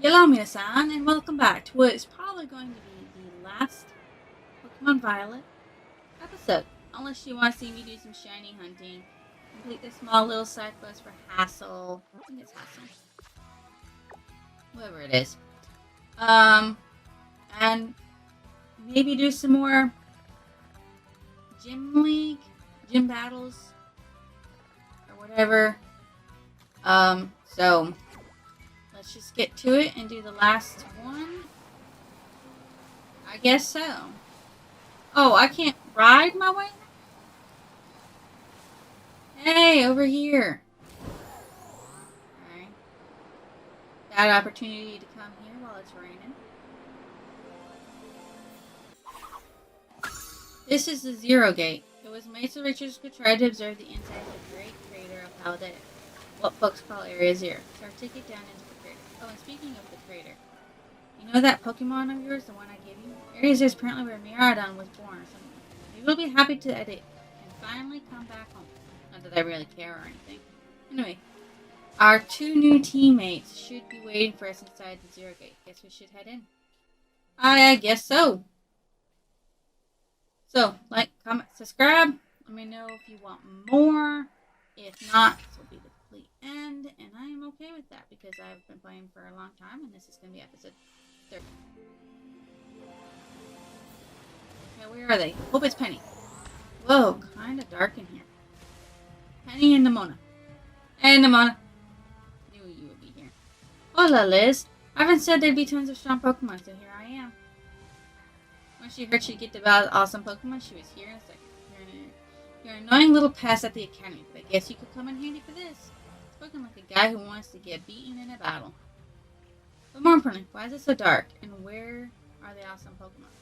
Hello, Minasan, and welcome back to what is probably going to be the last Pokemon Violet episode. Unless you want to see me do some shiny hunting, complete this small little side quest for Hassel. I think it's Hassel. Whoever it is. Um, and maybe do some more gym battles, or whatever. So let's just get to it and do the last one. I guess so. Oh, I can't ride my way? Hey, over here. Alright. Bad opportunity to come here while it's raining. This is the Zero Gate. It was made so Richards could try to observe the inside of the great crater of Paldea, what folks call Area Zero. So our ticket down into the crater. Oh, and speaking of the crater, you know that Pokemon of yours, the one I gave you? Area Zero is apparently where Miraidon was born or something. Maybe we'll be happy to edit and finally come back home. Not that I really care or anything. Anyway, our two new teammates should be waiting for us inside the Zero Gate. Guess we should head in. I guess so. So, like, comment, subscribe. Let me know if you want more. If not, this will be the complete end. And I am okay with that because I've been playing for a long time and this is going to be episode 30. Okay, where are they? Hope it's Penny. Whoa, kind of dark in here. Penny and Nemona. Hey, Nemona. Knew you would be here. Hola, Liz. Ivan said there'd be tons of strong Pokemon, so here I am. When she heard she'd get to battle awesome Pokemon, she was here in a second. You're an annoying little pest at the academy, but I guess you could come in handy for this. Spoken like a guy who wants to get beaten in a battle. But more importantly, why is it so dark? And where are the awesome Pokemon?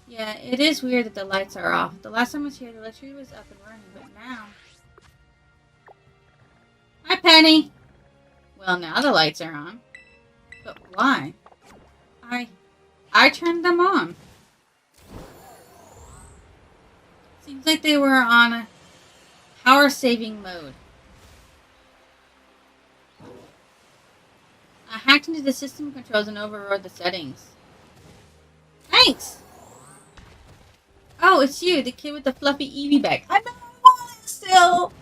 Yeah, it is weird that the lights are off. The last time I was here, the electricity was up and running, but now... Hi, Penny! Well, now the lights are on. But why? I turned them on. Seems like they were on a power-saving mode. I hacked into the system controls and overrode the settings. Thanks! Oh, it's you, the kid with the fluffy Eevee bag. I know I want it still!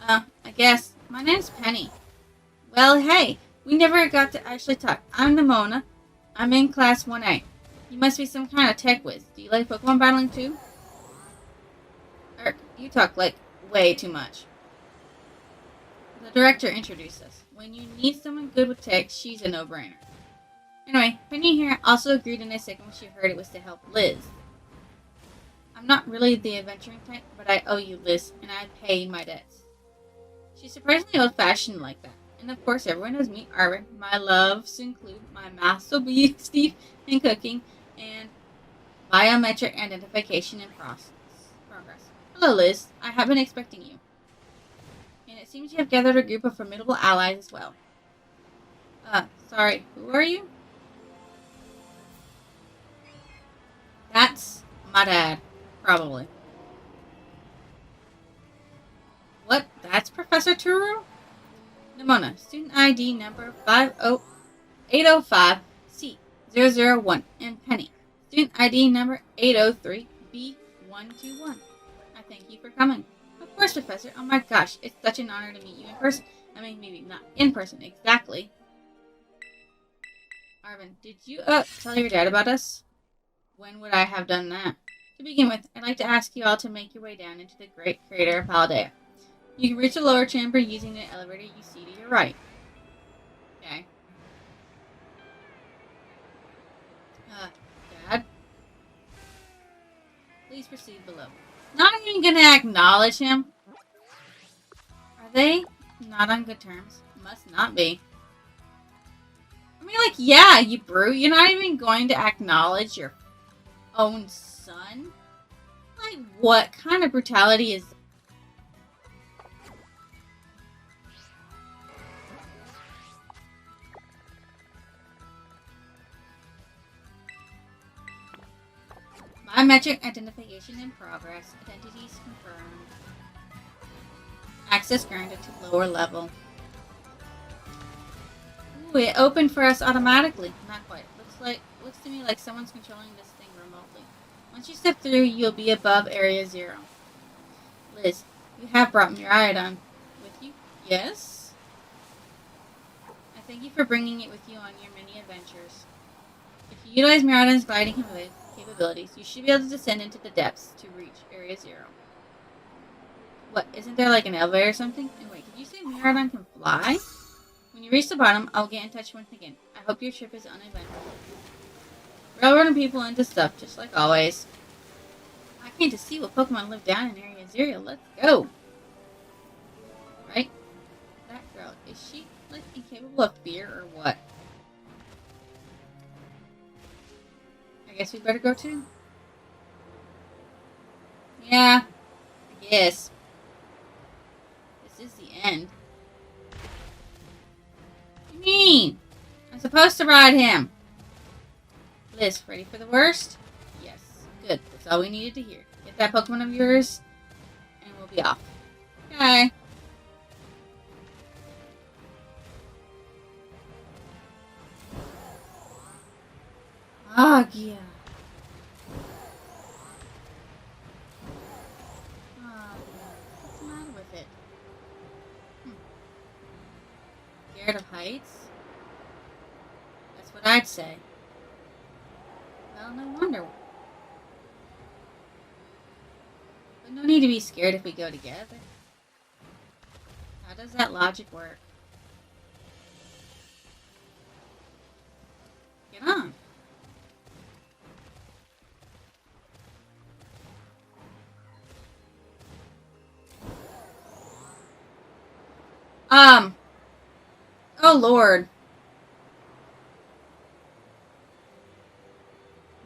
I guess. My name's Penny. Well, hey, we never got to actually talk. I'm Nemona. I'm in Class 1A. You must be some kind of tech whiz. Do you like Pokemon battling too? You talk like way too much. The director introduced us. When you need someone good with tech, she's a no-brainer. Anyway, Penny here also agreed in a second when she heard it was to help Liz. I'm not really the adventuring type, but I owe you, Liz, and I pay my debts. She's surprisingly old-fashioned like that. And of course, everyone knows me, Arvin. My loves include my master beef in cooking and biometric identification in progress. Hello, Liz. I have been expecting you. And it seems you have gathered a group of formidable allies as well. Sorry, who are you? That's my dad, probably. What? That's Professor Turu? Nemona, student ID number 805C001, and Penny, student ID number 803B121. I thank you for coming. Of course, Professor. Oh my gosh, it's such an honor to meet you in person. I mean, maybe not in person, exactly. Arvin, did you, tell your dad about us? When would I have done that? To begin with, I'd like to ask you all to make your way down into the great crater of Paldea. You can reach the lower chamber using the elevator you see to your right. Okay. Dad? Please proceed below. Not even gonna acknowledge him? Are they not on good terms? Must not be. I mean, like, yeah, you brute. You're not even going to acknowledge your own son? Like, what kind of brutality is that? Biometric identification in progress. Identities confirmed. Access granted to lower level. Ooh, it opened for us automatically. Not quite. Looks to me like someone's controlling this thing remotely. Once you step through, you'll be above Area 0. Liz, you have brought Miraidon with you? Yes? I thank you for bringing it with you on your many adventures. If you utilize Miraidon's gliding capabilities, you should be able to descend into the depths to reach Area 0. What, isn't there like an elevator or something? And wait, did you say Miraidon can fly? When you reach the bottom, I'll get in touch once again. I hope your trip is uneventful. Railroading people into stuff, just like always. I came to see what Pokemon live down in Area 0. Let's go! Right? That girl, is she, like, incapable of fear or what? I guess we better go too? Yeah, I guess. This is the end. What do you mean? I'm supposed to ride him. Liz, ready for the worst? Yes. Good. That's all we needed to hear. Get that Pokemon of yours, and we'll be off. Okay. Oh, yeah. Oh, what's the matter with it? Scared of heights? That's what I'd say. Well, no wonder. But no need to be scared if we go together. How does that logic work? Get on. Oh Lord.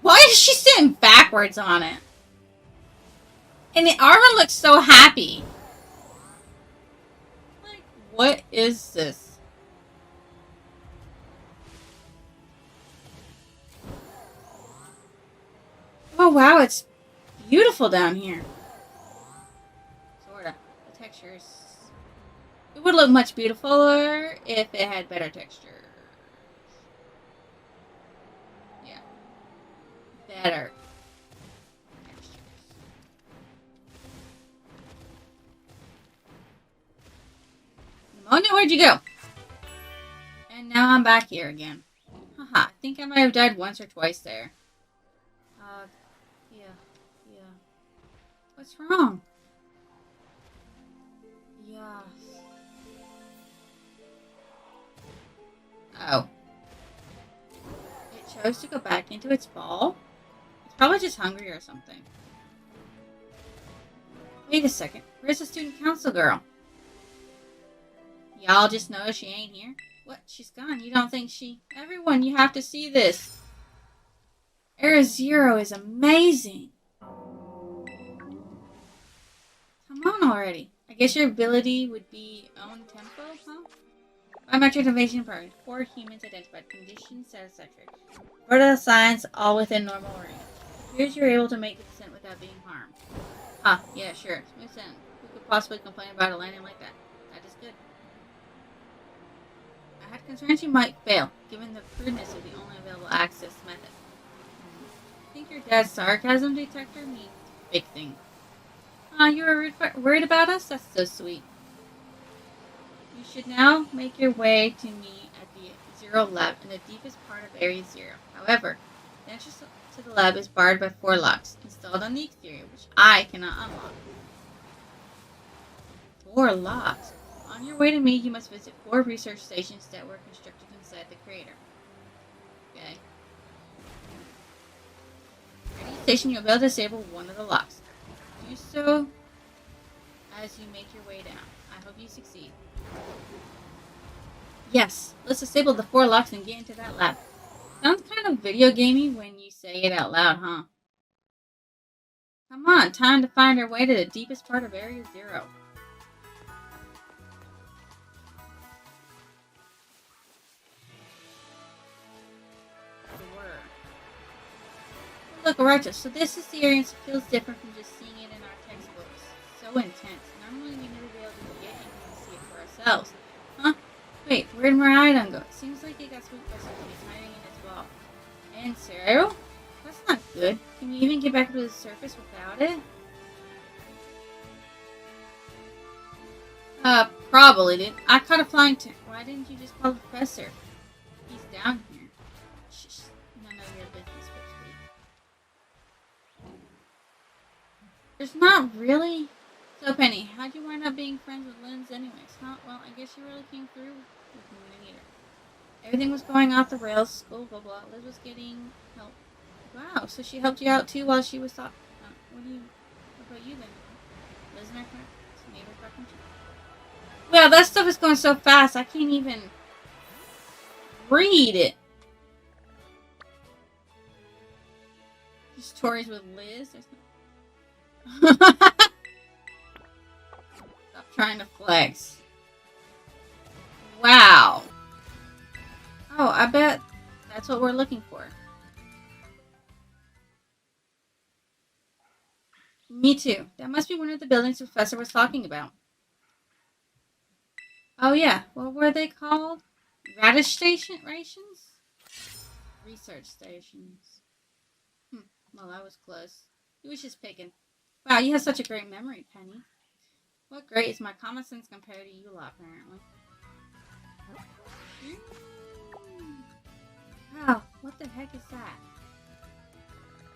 Why is she sitting backwards on it? And the armor looks so happy. Like, what is this? Oh wow, it's beautiful down here. Sorta. The textures. It would look much beautifuler if it had better texture. Yeah. Better textures. Pneumonia, where'd you go? And now I'm back here again. Haha, I think I might have died once or twice there. Yeah. What's wrong? Yeah. Oh. It chose to go back into its ball? It's probably just hungry or something. Wait a second. Where's the student council girl? Y'all just noticed she ain't here? What? She's gone. You don't think she... Everyone, you have to see this. Area 0 is amazing. Come on already. I guess your ability would be own tempo, huh? Biometric invasion priority. 4 humans identified. Condition satisfactory. Vital signs all within normal range. Appears you're able to make the descent without being harmed. Ah, yeah, sure. Smooth descent. Who could possibly complain about a landing like that? That is good. I had concerns you might fail, given the crudeness of the only available access method. I think your dad's sarcasm detector means big thing. You were worried about us? That's so sweet. You should now make your way to me at the 0 lab in the deepest part of Area 0. However, the entrance to the lab is barred by 4 locks, installed on the exterior, which I cannot unlock. 4 locks? On your way to me, you must visit 4 research stations that were constructed inside the crater. Okay. At each station, you'll be able to disable one of the locks. Do so as you make your way down. I hope you succeed. Yes, let's disable the 4 locks and get into that lab. Sounds kind of video gamey when you say it out loud, huh? Come on, time to find our way to the deepest part of Area 0. Look, Arachis, so this is the area and it feels different from just seeing it in our textbooks. So intense. Normally we never be able to get in and see it for ourselves. Huh? Wait, where'd Miraidon go? It seems like it got swooped by something. It's hiding in its wall. And Cero? That's not good. Can you even get back to the surface without it? Probably did. I caught a flying tick. Why didn't you just call the professor? He's down here. Shh. None of your business, Pipsqueak. There's not really. So, Penny, how'd you wind up being friends with Linz anyways? Huh? Well, I guess you really came through with me either. Everything was going off the rails. School, blah, blah. Liz was getting help. Wow, so she helped you out too while she was talking. What about you then? Liz and I neighbor talking to you. Wow, that stuff is going so fast. I can't even read it. Stories with Liz. Stop trying to flex. Wow. Oh, I bet that's what we're looking for. Me too. That must be one of the buildings the professor was talking about. Oh yeah, what were they called? Radish station rations? Research stations. Well, that was close. He was just picking. Wow, you have such a great memory, Penny. What great is my common sense compared to you lot, apparently. Wow, what the heck is that?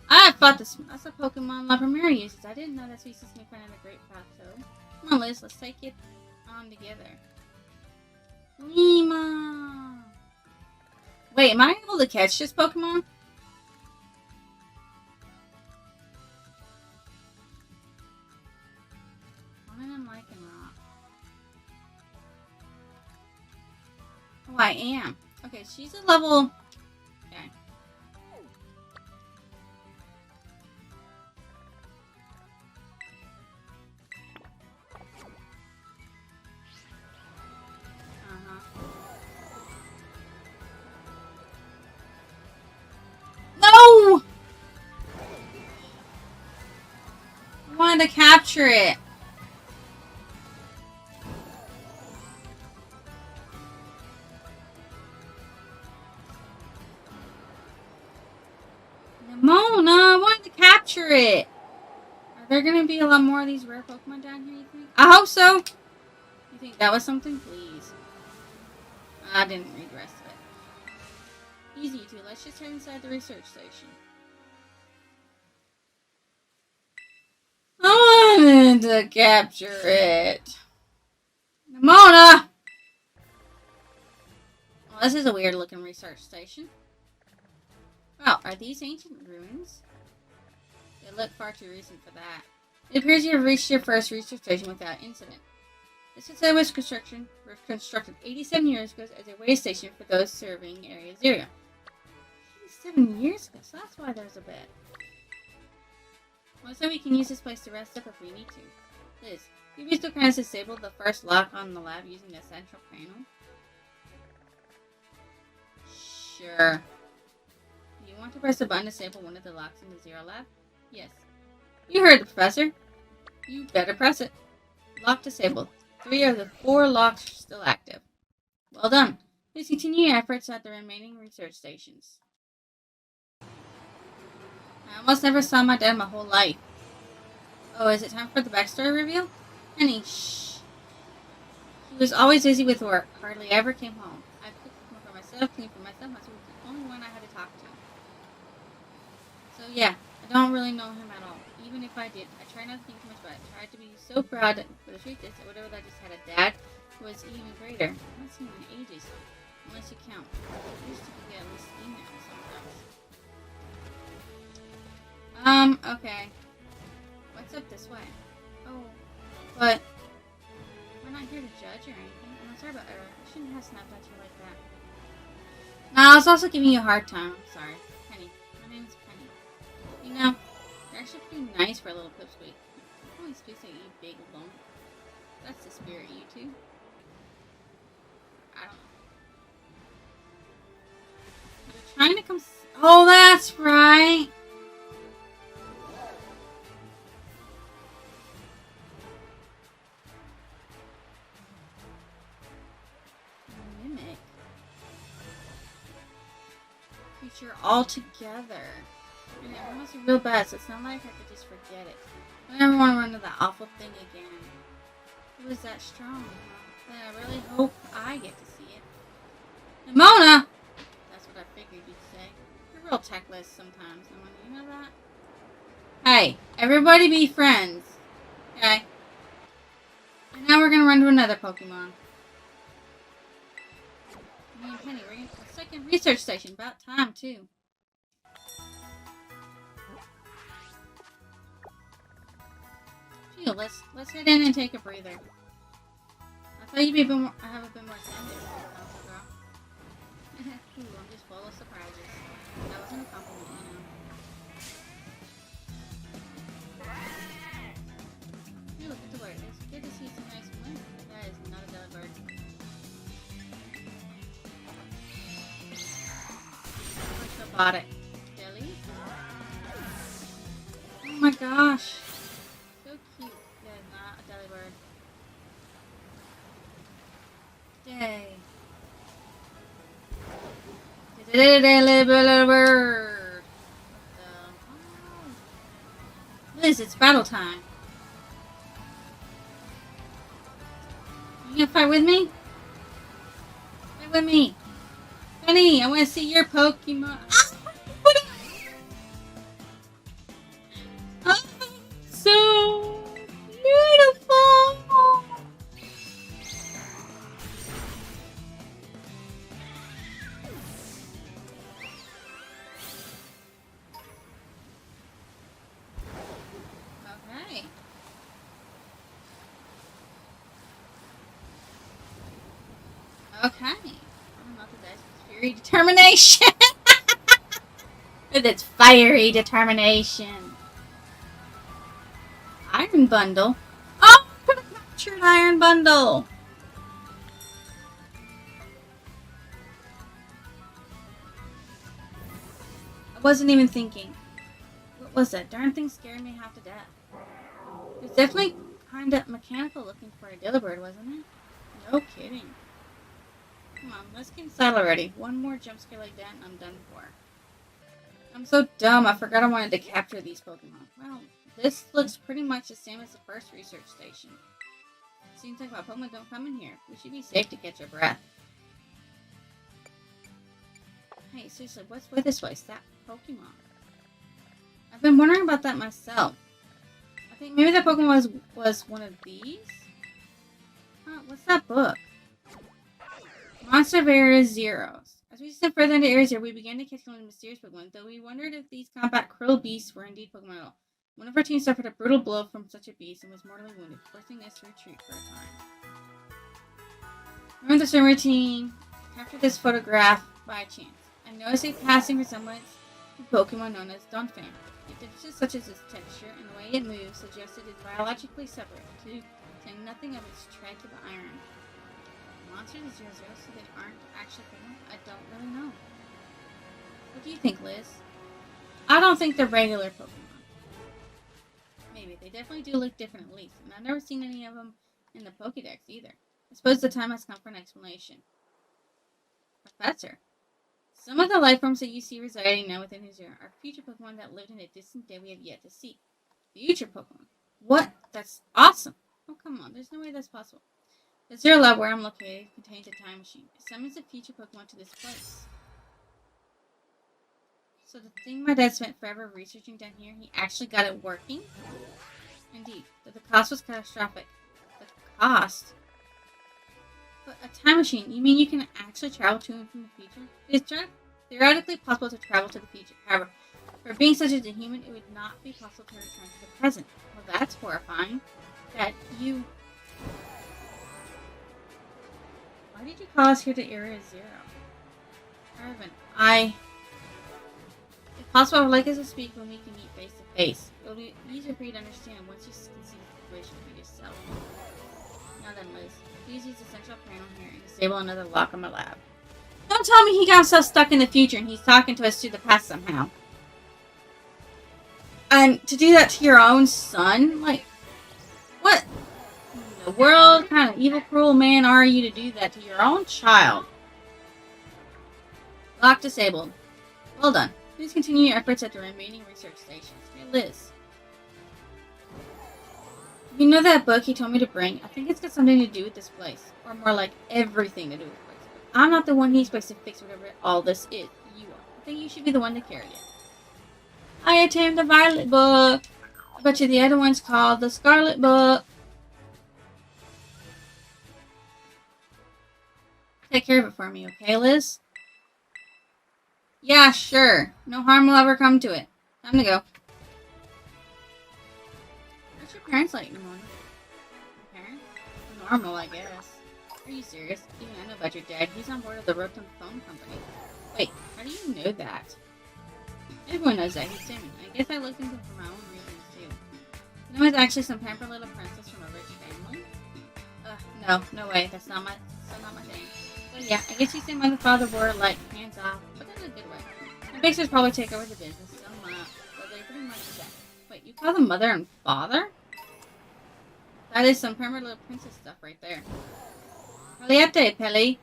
I thought that's a Pokemon La Primera uses. I didn't know that species can find in the Great Plateau. Come on, Liz, let's take it on together. Lima! Wait, am I able to catch this Pokemon? I didn't like him not. Oh, I am. Okay, she's a level... Okay. No! I wanted to capture it. Mona, I wanted to capture it. Are there gonna be a lot more of these rare Pokemon down here, you think? I hope so. You think that was something? Please. I didn't read the rest of it. Easy, too. Let's just head inside the research station. I wanted to capture it. Mona! Well, this is a weird looking research station. Wow, are these ancient ruins? They look far too recent for that. It appears you have reached your first research station without incident. This facility was constructed 87 years ago as a way station for those serving Area Zero. 87 years ago, so that's why there's a bed. Also, we can use this place to rest up if we need to. Liz, can you still kind of disable the first lock on the lab using the central panel? Sure. Do you want to press the button to disable one of the locks in the Zero Lab? Yes. You heard the professor. You better press it. Lock disabled. 3 of the 4 locks are still active. Well done. Please continue your efforts at the remaining research stations. I almost never saw my dad my whole life. Oh, is it time for the backstory reveal? Penny, shh. He was always busy with work. Hardly ever came home. I cooked for myself, cleaned for myself. My sister was the only one I had to talk to. So yeah, I don't really know him at all. Even if I did, I try not to think too much about it. I tried to be so proud, but the truth is, I would have just had a dad who was even greater. I haven't seen him in ages, unless you count. I used to get at least emails sometimes. Okay. What's up this way? Oh, but we're not here to judge or anything. I'm sorry about Errol. I shouldn't have snapped at you like that. No, I was also giving you a hard time. I'm sorry. Penny. My name's Penny. You know, you're actually pretty nice for a little pipsqueak. How many speaks like you big lump? That's the spirit, you two. I don't know. You're trying to come... Oh, that's right! future altogether. And it must be real bad, so it's not like I could just forget it. I never want to run into that awful thing again. It was that strong, huh? Then I really hope I get to see it. Nimona! That's what I figured you'd say. You're real tactless sometimes, Nimona. You know that? Hey, everybody be friends. Okay? And now we're gonna run to another Pokemon. Me and Penny, we're at the second research station. About time, too. Phew, let's head in and take a breather. I thought you'd be a bit more, have a bit more sanity. Ooh, I'm just full of surprises. That wasn't a compliment, you know. Hey, look at the bird. It's good to see some nice wind. That is not a Delibird. I bought it. Jelly? Oh my gosh. So cute. That is not a Delibird. Yay. Delibird. Liz, it's battle time. You gonna fight with me? Fight with me. Penny, I want to see your Pokemon. Oh, so beautiful. Okay. Okay. I'm not the best. Fiery determination. With its fiery determination. Iron Bundle. Oh, I could have captured Iron Bundle. I wasn't even thinking. What was that? Darn thing scared me half to death. It was definitely kind of mechanical looking for a Delibird, wasn't it? No kidding. Come on, let's get inside already. One more jump scare like that and I'm done for. I'm so dumb, I forgot I wanted to capture these Pokemon. Well, this looks pretty much the same as the first research station. Seems like my Pokemon don't come in here. We should be safe to catch our breath. Hey, seriously, what's with this place? That Pokemon. I've been wondering about that myself. I think maybe that Pokemon was one of these? Huh, what's that book? Monster of Area Zeros. As we step further into Area Zero, we began to catch some mysterious Pokemon, though we wondered if these compact krill beasts were indeed Pokemon at all. One of our team suffered a brutal blow from such a beast and was mortally wounded, forcing us to retreat for a time. Remember the swim routine? Captured this photograph by chance. I noticed a passing resemblance to Pokemon known as Donphan. It differences such as its texture and the way it moves suggested it's biologically separate, to say nothing of its strength of iron. Monsters of Zero Zero, so they aren't actually Pokemon? I don't really know. What do you think, Liz? I don't think they're regular Pokemon. Maybe. They definitely do look different at least, and I've never seen any of them in the Pokédex either. I suppose the time has come for an explanation. Professor, some of the life forms that you see residing now within Zero are future Pokemon that lived in a distant day we have yet to see. Future Pokemon? What? That's awesome. Oh, come on. There's no way that's possible. The Zero Lab where I'm located contains a time machine. It summons a future Pokemon to this place. So the thing my dad spent forever researching down here, he actually got it working? Indeed, but the cost was catastrophic. The cost? But a time machine, you mean you can actually travel to and from the future? It's theoretically possible to travel to the future. However, for being such as a human, it would not be possible to return to the present. Well, that's horrifying. That you... Why did you call us here to Area Zero? Irvin, If possible, I would like us to speak when we can meet face to face. It will be easier for you to understand once you can see the situation for yourself. Now then, Liz, please use the central panel here and disable another lock on my lab. Don't tell me he got himself stuck in the future and he's talking to us through the past somehow. And to do that to your own son? Like, what in the world kind of evil, cruel man are you to do that to your own child? Lock disabled. Well done. Please continue your efforts at the remaining research stations. Hey, Liz. You know that book he told me to bring? I think it's got something to do with this place. Or more like everything to do with this place. But I'm not the one he's supposed to fix whatever all this is. You are. I think you should be the one to carry it. I attained the Violet book. I bet you the other one's called the Scarlet book. Take care of it for me, okay, Liz? Yeah, sure. No harm will ever come to it. Time to go. What's your parents like in the morning? Your parents? Normal, I guess. Are you serious? Even I know about your dad. He's on board of the Rotom Phone Company. Wait, how do you know that? Everyone knows that. He's Simon. I guess I looked into him for my own reasons, too. You know he's actually some pampered little princess from a rich family? No way. That's not my thing. But yeah, I guess you say mother and father were, like, hands off, but in a good way. My big sisters probably take over the business so much, but they pretty much do that. Wait, you call them mother and father? That is some pampered little princess stuff right there. Reliate, Pelly.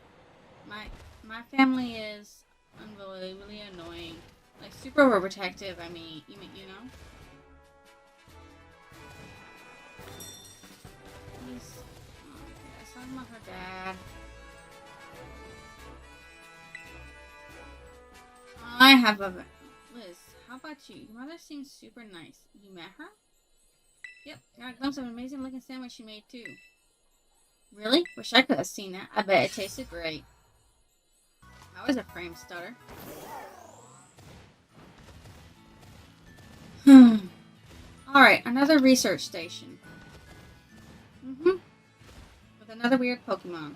My family is unbelievably annoying. Like, super overprotective, I mean, you know? He's talking about her dad. I have a... Liz, how about you? Your mother seems super nice. You met her? Yep, got a glimpse of an amazing looking sandwich she made too. Really? Wish I could have seen that. I bet it tasted great. How is it, frame stutter? Alright, another research station. With another weird Pokemon.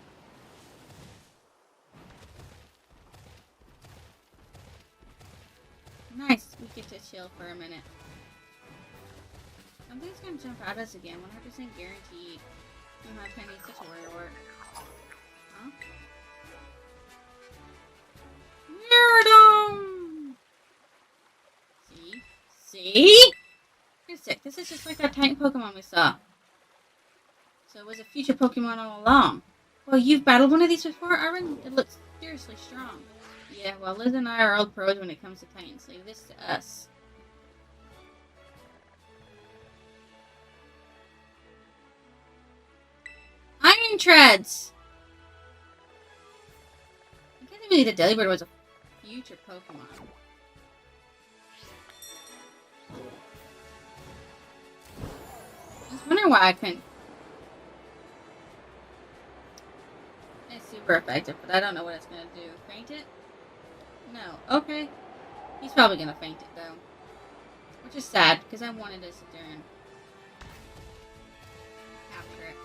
Nice, we get to chill for a minute. Something's gonna jump at us again, 100% guaranteed. I'm not gonna need such a word work. Huh? Miradon! See? You're sick. This is just like that tank Pokemon we saw. So it was a future Pokemon all along. Well, you've battled one of these before, Arvin? It looks seriously strong. Yeah, well, Liz and I are old pros when it comes to Titans. Leave this to us. Iron Treads! I can't believe the Delibird was a future Pokemon. I was wondering why I couldn't. It's super effective, but I don't know what it's gonna do. Faint it? No. Okay. He's probably gonna faint it, though. Which is sad, because I wanted to sit there and capture it.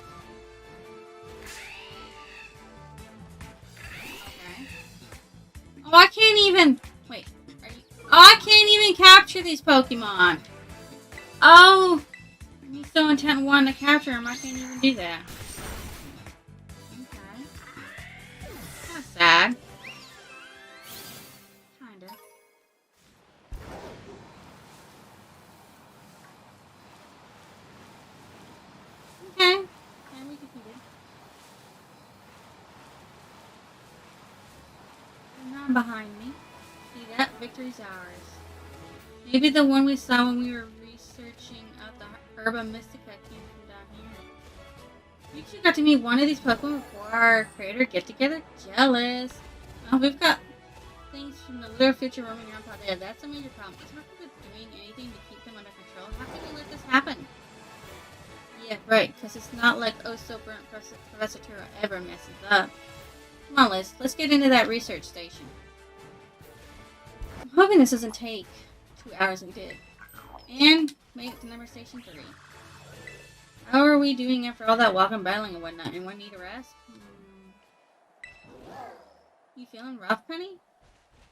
Okay. Oh, I can't even... Wait. Are you... Oh, I can't even capture these Pokemon! Oh! I'm so intent on wanting to capture them, I can't even do that. Okay. That's sad. Kinda. Okay. And we defeated. They're not behind me. See that? Victory's ours. Maybe the one we saw when we were researching out the Herba Mystica came from down here. You two got to meet one of these Pokemon before our creator get-together? Jealous. Oh, we've got things from the little future roaming around out there. That's a major problem. Is Rocket doing anything to keep them under control? How can we let this happen? Yeah, right, because it's not like oh so burnt Professor Turo ever messes up. Come on, Liz. Let's get into that research station. I'm hoping this doesn't take 2 hours we did. And make it to number station 3. How are we doing after all that walking, battling, and whatnot? Anyone need a rest? You feeling rough, Penny?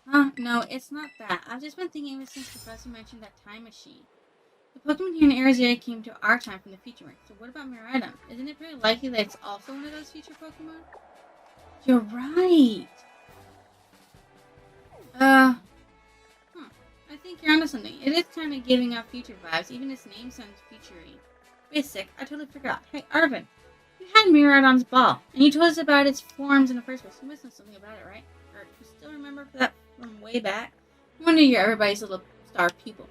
Huh? No, it's not that. I've just been thinking ever since Professor mentioned that time machine. The Pokemon here in Arizona came to our time from the future. So what about Miraidon? Isn't it pretty likely that it's also one of those future Pokemon? You're right! I think you're onto something. It is kind of giving off future vibes. Even its name sounds future-y. Wait a sec, I totally forgot. Hey, Arvin, you had Miraidon's ball, and you told us about its forms in the first place. You must know something about it, right? Or you still remember that from way back? No wonder you're everybody's little star pupil.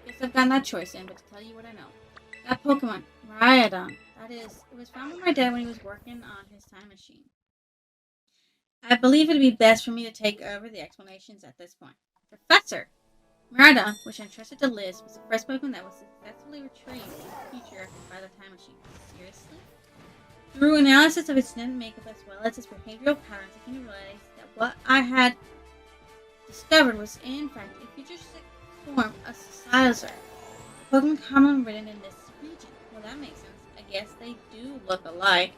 Guess I've gotten that choice in, but to tell you what I know. That Pokemon, Miraidon, that is, it was found by my dad when he was working on his time machine. I believe it'd be best for me to take over the explanations at this point. Professor! Miraidon, which I entrusted to Liz, was the first Pokemon that was successfully retrieved in the future by the time machine. Seriously? Through analysis of its genetic makeup as well as its behavioral patterns, I came to realize that what I had discovered was in fact a futuristic form of Sizer, a Pokemon commonly written in this region. Well, that makes sense. I guess they do look alike.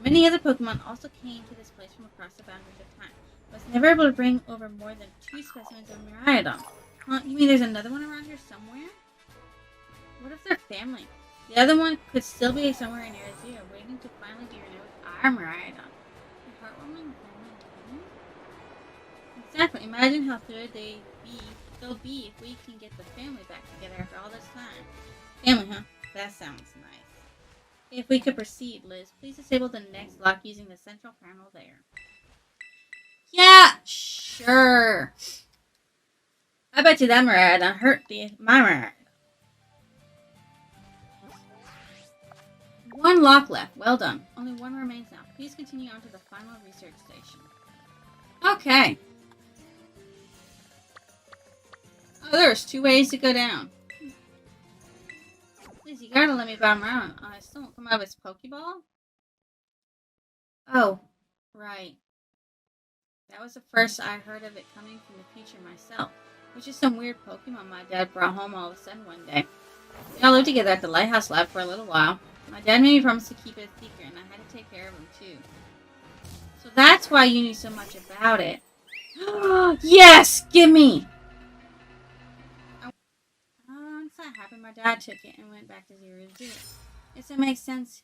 Many other Pokemon also came to this place from across the boundaries of time. I was never able to bring over more than 2 specimens of Miraidon. Huh? You mean there's another one around here somewhere? What if they're family? The other one could still be somewhere in Area Zero, waiting to finally do your name with our Miraidon. A heartwarming family. Exactly. Imagine how thrilled they'll be if we can get the family back together after all this time. Family, huh? That sounds nice. If we could proceed, Liz, please disable the next lock using the central panel there. Yeah, sure. I bet you that Miraidon hurt my Miraidon. 1 lock left. Well done. Only 1 remains now. Please continue on to the final research station. Okay. Oh, there's 2 ways to go down. Please, you gotta let me bow around. I still won't come out of his Pokeball? Oh, right. That was the first I heard of it coming from the future myself, which is some weird Pokemon my dad brought home all of a sudden one day. We all lived together at the Lighthouse Lab for a little while. My dad made me promise to keep it a secret, and I had to take care of him too. So that's why you knew so much about it. Yes! Gimme! Once that happened, my dad took it and went back to Zero Zero. Yes, it makes sense.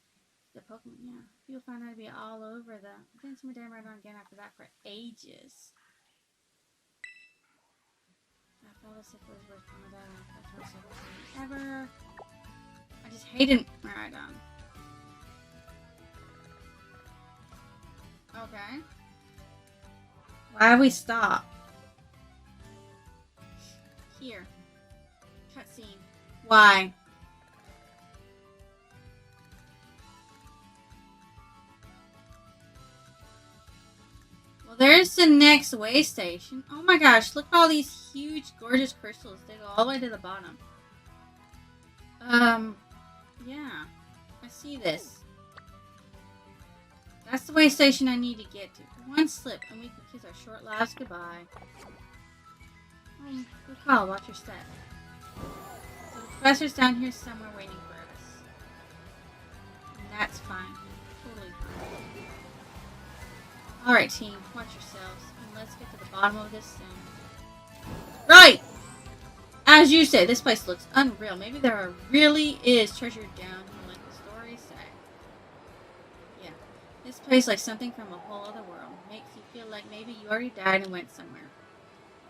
The Pokemon, yeah. People found out to be all over the... I didn't see my dad right on again after that for ages. I felt as if it was worth my dad. I felt so ever. I just hated Miraidon. Okay. Why have we stopped? Here. Cutscene. Why? Well, there's the next way station. Oh my gosh, look at all these huge, gorgeous crystals. They go all the way to the bottom. Yeah. I see this. That's the way station I need to get to. 1 slip, and we can kiss our short lives goodbye. Good call. Watch your step. So the professor's down here somewhere waiting for us. And that's fine. Totally fine. Alright, team. Watch yourselves. And let's get to the bottom of this soon. Right! As you say, this place looks unreal. Maybe there really is treasure down here like the stories say. Yeah. This place like something from a whole other world. Makes you feel like maybe you already died and went somewhere.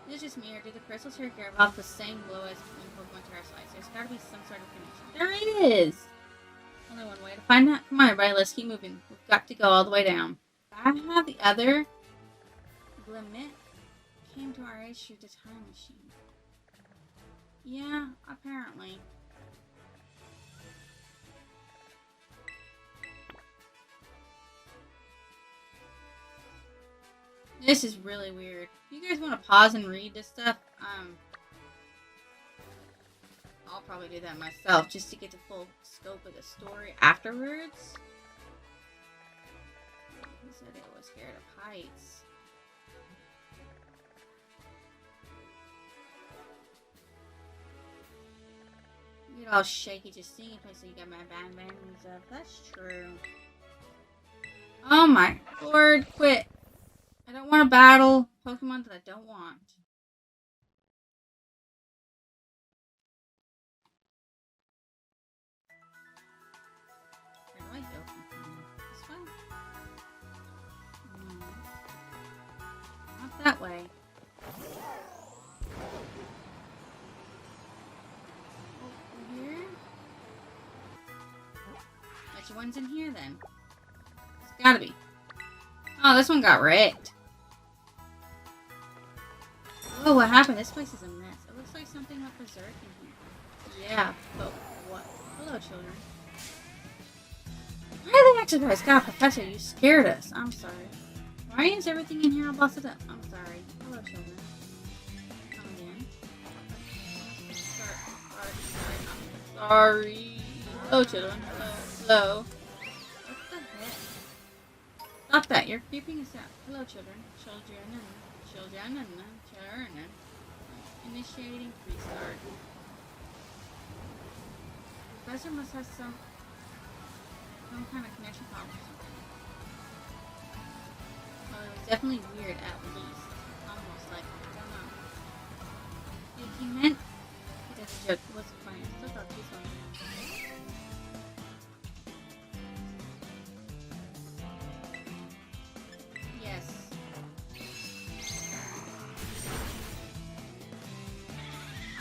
Is it just me, or do the crystals here give off the same glow as in Pokemon Terraslice? There's gotta be some sort of connection. There is! Only 1 way to find that. Come on, everybody, let's keep moving. We've got to go all the way down. I have the other Glimmet came to our age through the time machine. Yeah, apparently. This is really weird. If you guys want to pause and read this stuff, I'll probably do that myself just to get the full scope of the story afterwards. He said it was scared of heights. You get all shaky just seeing it, so you got my band and stuff. That's true. Oh my lord, quit. I don't want to battle Pokemon that I don't want. Where do I go from here? This way? No. Not that way. Over here? Which one's in here then? It's gotta be. Oh, this one got wrecked. Ugh. Oh, what happened? This place is a mess. It looks like something went berserk in here. Yeah, but what? Hello, children. Why are they acting surprised? God, Professor, you scared us. I'm sorry. Why is everything in here all busted up? I'm sorry. Hello, children. Come again. Sorry. Hello, children. Hello. What the heck? Stop that. You're creeping us out. Hello, children. Children. Initiating restart. Professor must have some kind of connection problem or something. Well, it was definitely weird at least. Almost like, I don't know. If he meant that's a joke, it wasn't funny. I still thought this one was yes.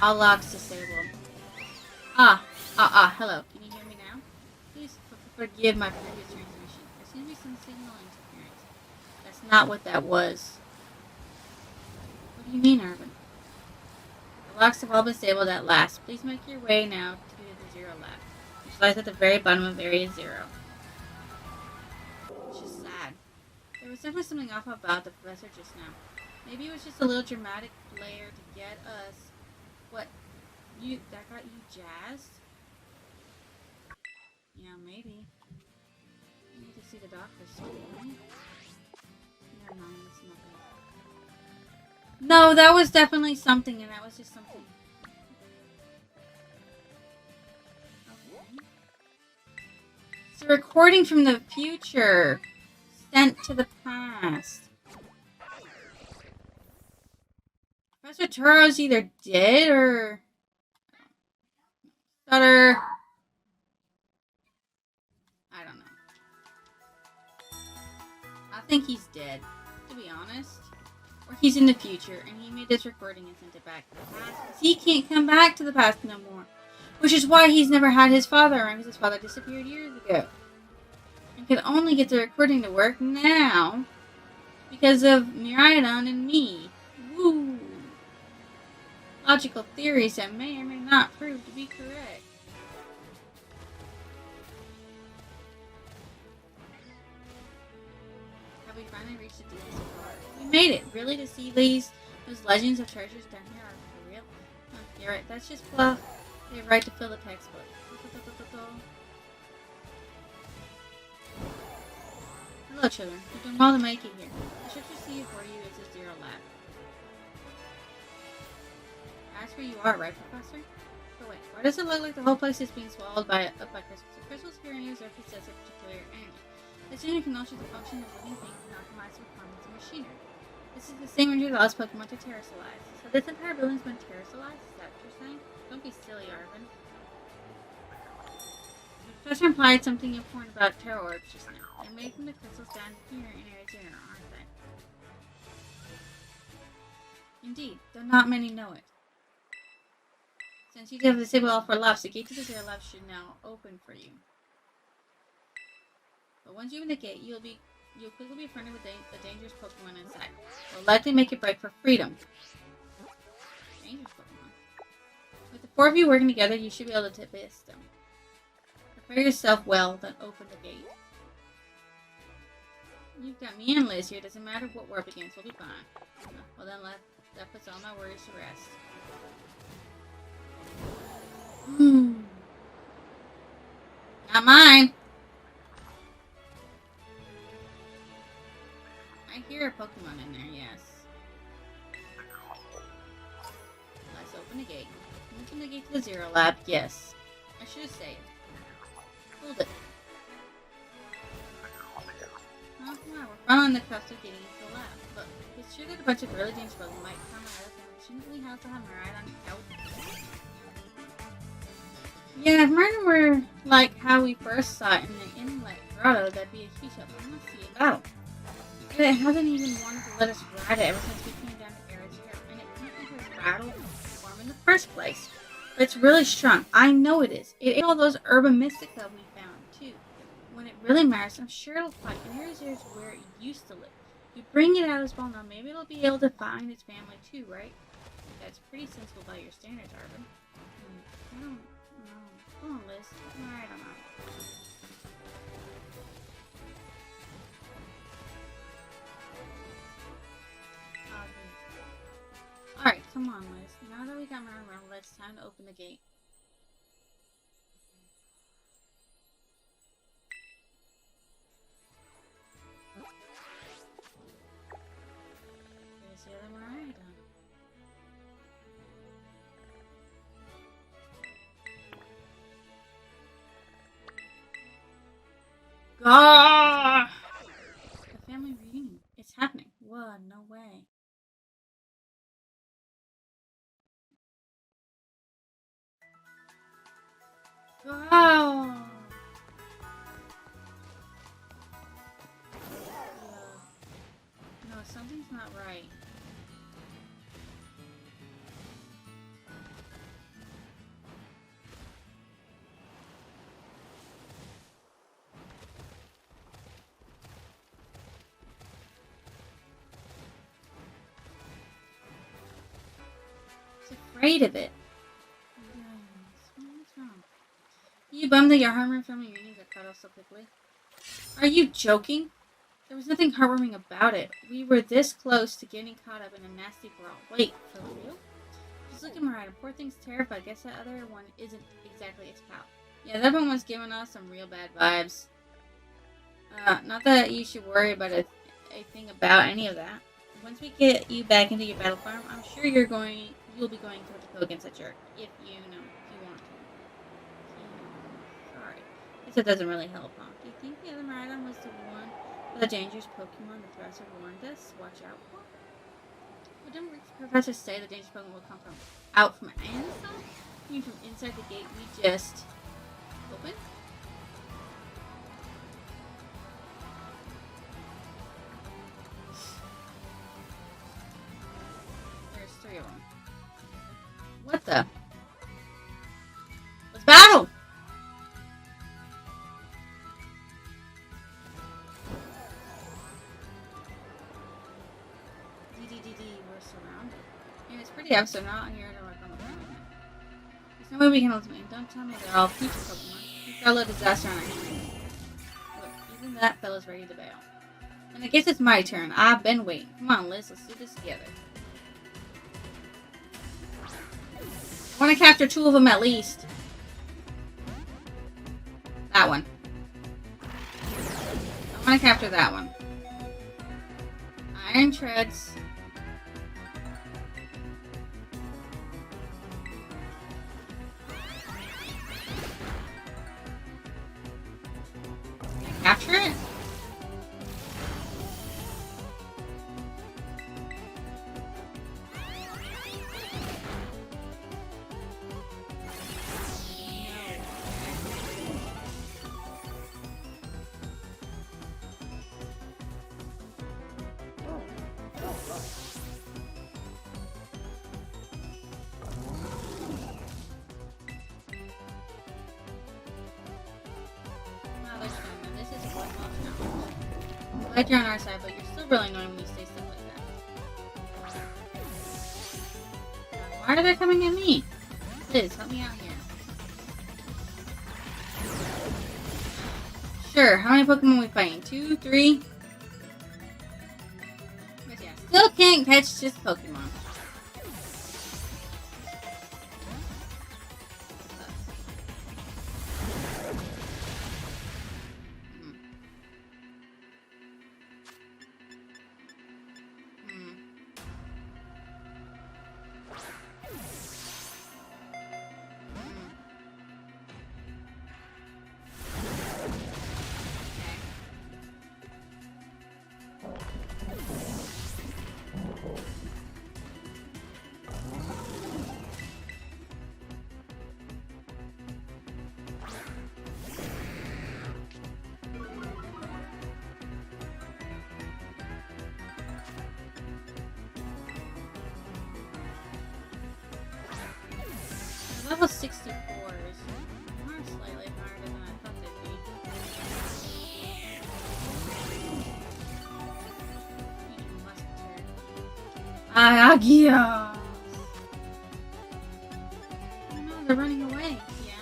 All locks disabled. Hello. Can you hear me now? Please forgive my previous transmission. There seems to be some signal interference. That's not what that was. What do you mean, Urban? The locks have all been disabled at last. Please make your way now to the Zero Lab, which lies at the very bottom of Area Zero. It's just sad. There was definitely something off about the professor just now. Maybe it was just a little dramatic flair to get us. What? That got you jazzed? Yeah, maybe. I need to see the doctor soon, right? Never mind, it's nothing. No, that was definitely something, and that was just something. Okay. It's a recording from the future, sent to the past. Professor Turo's either dead or... Stutter. I don't know. I think he's dead, to be honest. Or he's in the future, and he made this recording and sent it back to the past. Because he can't come back to the past no more. Which is why he's never had his father around, because his father disappeared years ago. And could only get the recording to work now because of Miraidon and me. Woo! Logical theories that may or may not prove to be correct. Have we finally reached the deepest part? We made it! Really? To see those legends of treasures down here are for real? Oh, you're right, that's just fluff. They write to fill the textbook. Hello, children. You're doing well to make it here. The ship received for you is a Zero Lab. That's where you are, right, Professor? But wait, why does it look like the whole place is being swallowed up by crystals? The crystals here in use are possess a particular energy. This unit can alter the function of living things and optimize the performance of machinery. This is the same energy that allows Pokemon to terrasolise. So this entire building's been terrasolized? Is that what you're saying? Don't be silly, Arvin. The professor implied something important about Terra Orbs just now. They're making the crystals down here in Area Zero, aren't they? Indeed, though not many know it. Since you have disabled all 4 labs, the gate to the Zero Lab should now open for you. But once you open the gate, you'll quickly be confronted with the dangerous Pokemon inside. Will likely make you break for freedom. Dangerous Pokemon. With the 4 of you working together, you should be able to test them. Prepare yourself well, then open the gate. You've got me and Liz here. Doesn't matter what we're up against, we'll be fine. Well then, that puts all my worries to rest. Not mine. I hear a Pokemon in there, yes. Let's open the gate. Open the gate to the Zero Lab, yes. I should have saved. Hold it. Oh, wow, we're following the quest of getting into the lab. But it's true that a bunch of really dangerous bugs might come at us, and shouldn't we have to have Miraidon out? Yeah, if Miraidon were like how we first saw it in the Inlet Grotto, that'd be a huge help. I must see a battle. But it hasn't even wanted to let us ride it ever since we came down to Area Zero, and it can't make us rattle form in the first place. But it's really strong. I know it is. It ate all those Herba Mystica we found, too. When it really matters, I'm sure it'll fight. And Area Zero is where it used to live. You bring it out of spawn now, maybe it'll be able to find its family too, right? That's pretty sensible by your standards, Arvin. I don't know. Come on, Liz. I don't know. Alright, come on, Liz. Now that we got my arm around, it's time to open the gate. Here's the other Mariah done. Ah! The family reunion. It's happening. Whoa, no way. Wow. No, something's not right. He's afraid of it. What's wrong? You bummed that your heartwarming family reunions got cut off so quickly? Are you joking? There was nothing heartwarming about it. We were this close to getting caught up in a nasty brawl. Wait, for real? Just look at Mariah. Poor thing's terrified. Guess that other one isn't exactly its pal. Yeah, that one was giving us some real bad vibes. Not that you should worry about a thing about any of that. Once we get you back into your battle farm, I'm sure you'll be going toe to toe against that jerk. If you want to. Sorry. Guess that doesn't really help, huh? Do you think the other Miraidon was the one with the dangerous Pokemon the professor warned us? Watch out for? Well, didn't the professor say the dangerous Pokemon will come out from inside? You mean from inside the gate we just opened? There's 3 of them. What the? Let's battle! We're surrounded. And it's pretty episode, not here to work on the planet. There's no way we can ultimate. Don't tell me they're all future Pokemon. We've got a little disaster on our hands. Look, even that fella's ready to bail. And I guess it's my turn. I've been waiting. Come on, Liz, let's do this together. I want to capture 2 of them at least. That one. I want to capture that one. Iron Treads. Can I capture it? Glad you're on our side, but you're still really annoying when you say stuff like that. Why are they coming at me? Liz, help me out here. Sure, how many Pokemon are we fighting? 2, 3? But yeah, still can't catch this Pokemon. Level 64 is slightly harder than I thought they'd be. Agios! Oh no, they're running away. Yeah.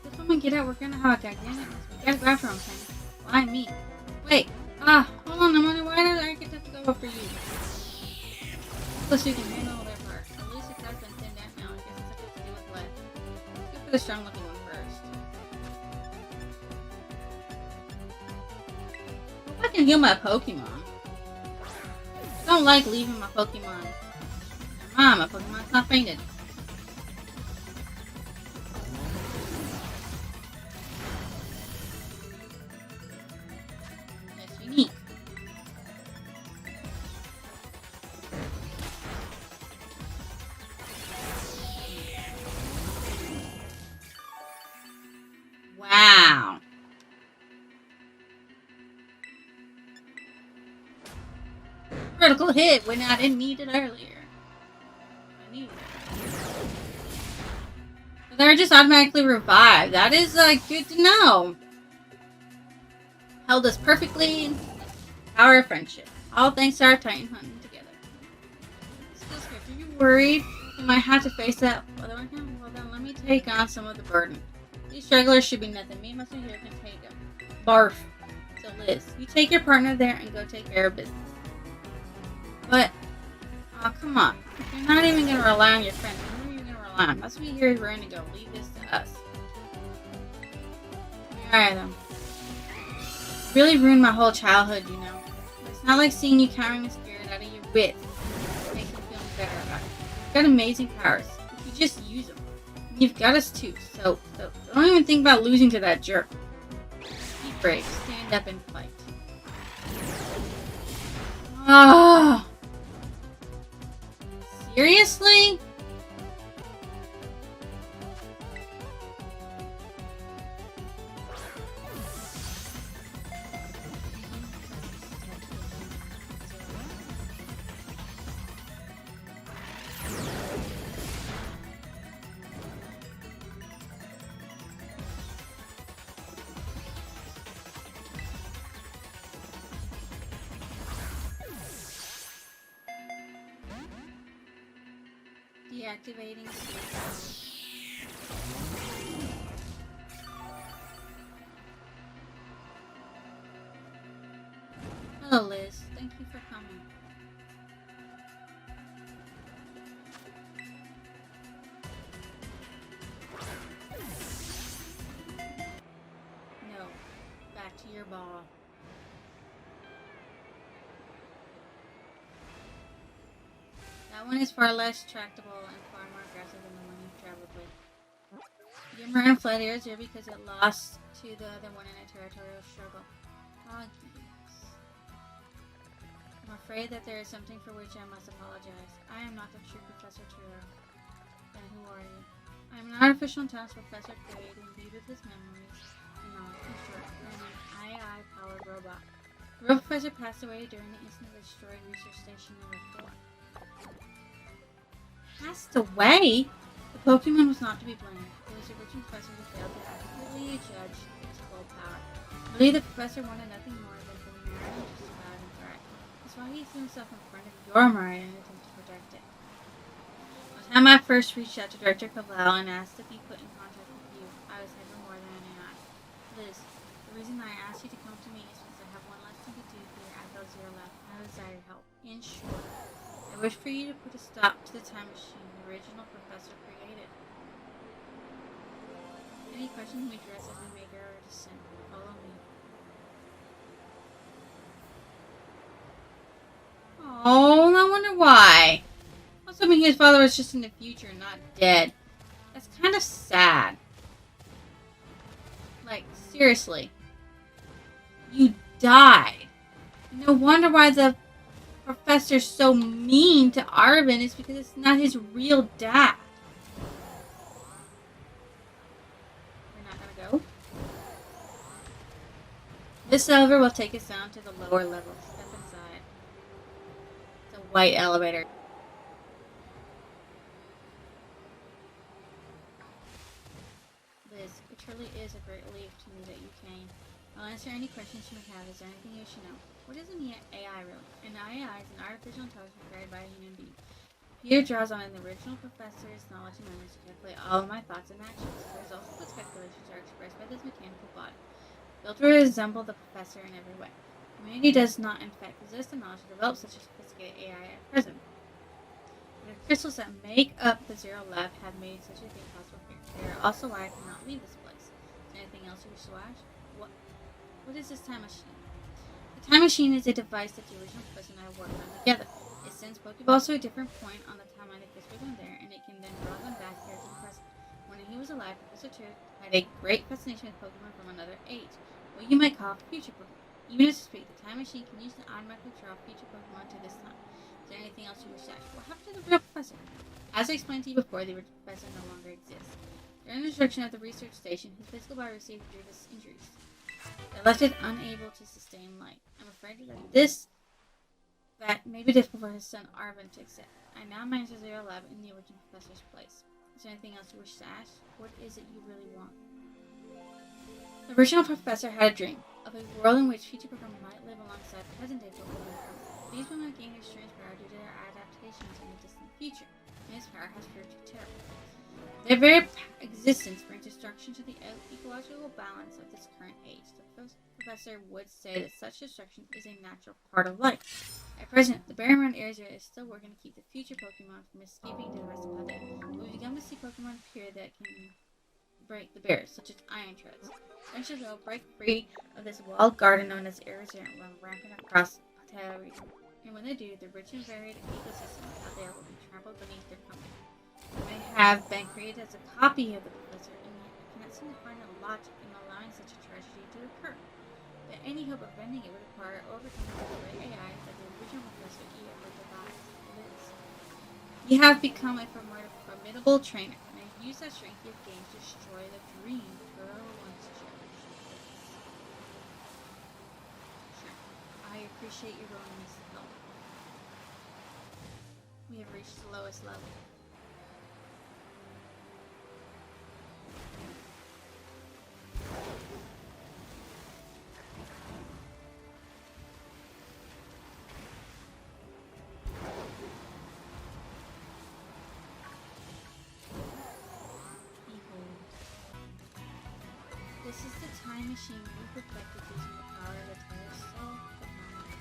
This woman get out, we're gonna have a gigantic. We gotta go after him, Penny. Why me? Wait. Hold on, I'm wondering why did I get to go for you? Plus you can handle their part. At least it has been thinned out now. I guess it's something to do with what? Let's go for the strong looking one first. I hope I can heal my Pokemon. I don't like leaving my Pokemon. My Pokemon's not fainted. That's unique. Wow. Critical hit when I didn't need it earlier. I needed it. So they're just automatically revived. That is good to know. Held us perfectly in power of friendship. All thanks to our Titan hunting together. Still scared. Are you worried you might have to face that other one? Well then let me take on some of the burden. These stragglers should be nothing. Me and my sister here can take them. Barf. So Liz, you take your partner there and go take care of business. But, oh come on. If you're not even going to rely on your friends, who are you going to rely on? Must be here we're going to go. Leave this to us. Alright then. Really ruined my whole childhood, you know. It's not like seeing you cowering and scared out of your wits. It makes me feel better about it. You've got amazing powers. If you just use them. You've got us too, so don't even think about losing to that jerk. Be brave. Stand up and fight. Ah. Seriously? Deactivating. Hello, Liz. Thank you for coming. No. Back to your ball. That one is far less tractable and far more aggressive than the one you traveled with. Yamaran fled here because it lost to the other one in a territorial struggle. Ah, yes. I'm afraid that there is something for which I must apologize. I am not the true Professor Turo. Then who are you? I am an artificial intelligence professor created imbued with his memories and knowledge. In short, I am an AI-powered robot. The real professor passed away during the incident that destroyed Research Station No. 4. Passed away? The Pokemon was not to be blamed. It was the original professor who failed to accurately judge its full power. Really, the professor wanted nothing more than for Mariah to survive and thrive. That's why he threw himself in front of your Mariah in an attempt to protect it. By the time I first reached out to Director Cavall and asked to be put in contact with you, I was never more than an AI. Liz, the reason I asked you to come to me is because I have one less thing to do here. I felt zero left. I desire help. In short, I wish for you to put a stop to the time machine the original professor created. Any questions we address as we make our descent. Follow me. Oh, I wonder why. I was hoping his father was just in the future, not dead. That's kind of sad. Like, seriously. You died. No wonder why the professor's so mean to Arven is because it's not his real dad. We're not gonna go. This elevator will take us down to the lower levels. Step inside. It's a white elevator. Liz, it truly is a great relief to me that you came. I'll answer any questions you may have. Is there anything you should know? What is an AI really? An AI is an artificial intelligence created by a human being. Peter draws on the original professor's knowledge and memories to calculate all of my thoughts and actions. The results of those calculations are expressed by this mechanical body, built to resemble the professor in every way. Humanity does not, in fact, possess the knowledge to develop such a sophisticated AI at present. The crystals that make up the Zero Lab have made such a thing possible here. They are also why I cannot leave this place. Is there anything else you wish to ask? What is this time machine? The time machine is a device that the original professor and I worked on together. It sends Pokeballs to a different point on the timeline that gets them there, and it can then draw them back here to the present. When he was alive, Professor Tur had a great fascination with Pokemon from another age, what you might call future Pokemon. Even as we speak, the time machine can use to automatically draw future Pokemon to this time. Is there anything else you wish to ask? What happened to the real professor? As I explained to you before, the original professor no longer exists. During the destruction of the research station, his physical body received grievous injuries that left it unable to sustain life. I'm afraid that may be difficult for his son Arvin to accept. I now manage the Zero Lab in the original professor's place. Is there anything else you wish to ask? What is it you really want? The original professor had a dream of a world in which future Pokemon might live alongside present-day Pokemon. These will not gain their strange power due to their adaptations in the distant future, and his power has proved terrible. Their very existence brings destruction to the ecological balance of this current age. The professor would say that such destruction is a natural part of life. At present, the Barren Mountain area is still working to keep the future Pokemon from escaping to the rest of Paldea. We've begun to see Pokemon appear that can break the barriers, such as Iron Treads. Eventually, they'll break free of this walled garden known as Arizona and run rampant across Paldea region. And when they do, the rich and varied ecosystem of Paldea will be trampled beneath their coming. May have been created as a copy of the professor, and yet I cannot seem to find a logic in allowing such a tragedy to occur. That any hope of ending it would require overcoming the great AI that the original professor ever devised. You have become a formidable trainer, and have used that strength you have gained to destroy the dream girl once cherished. Sure, I appreciate your willingness to help. We have reached the lowest level. This is the time machine we perfected using the power of the Terrestrial technology.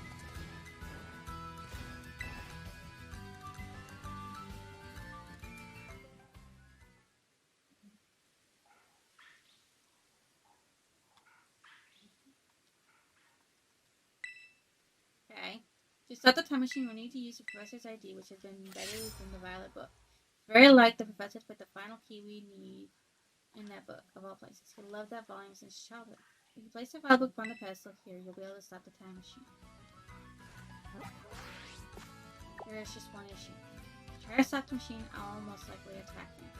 Okay. To start the time machine, we'll need to use the Professor's ID, which has been embedded within the Violet Book. It's very like the Professor to put the final key we need in that book, of all places. He loved that volume since childhood. If you place the Violet Book on the pedestal here, you'll be able to stop the time machine. There is just one issue. If you try to stop the machine, I'll most likely attack you.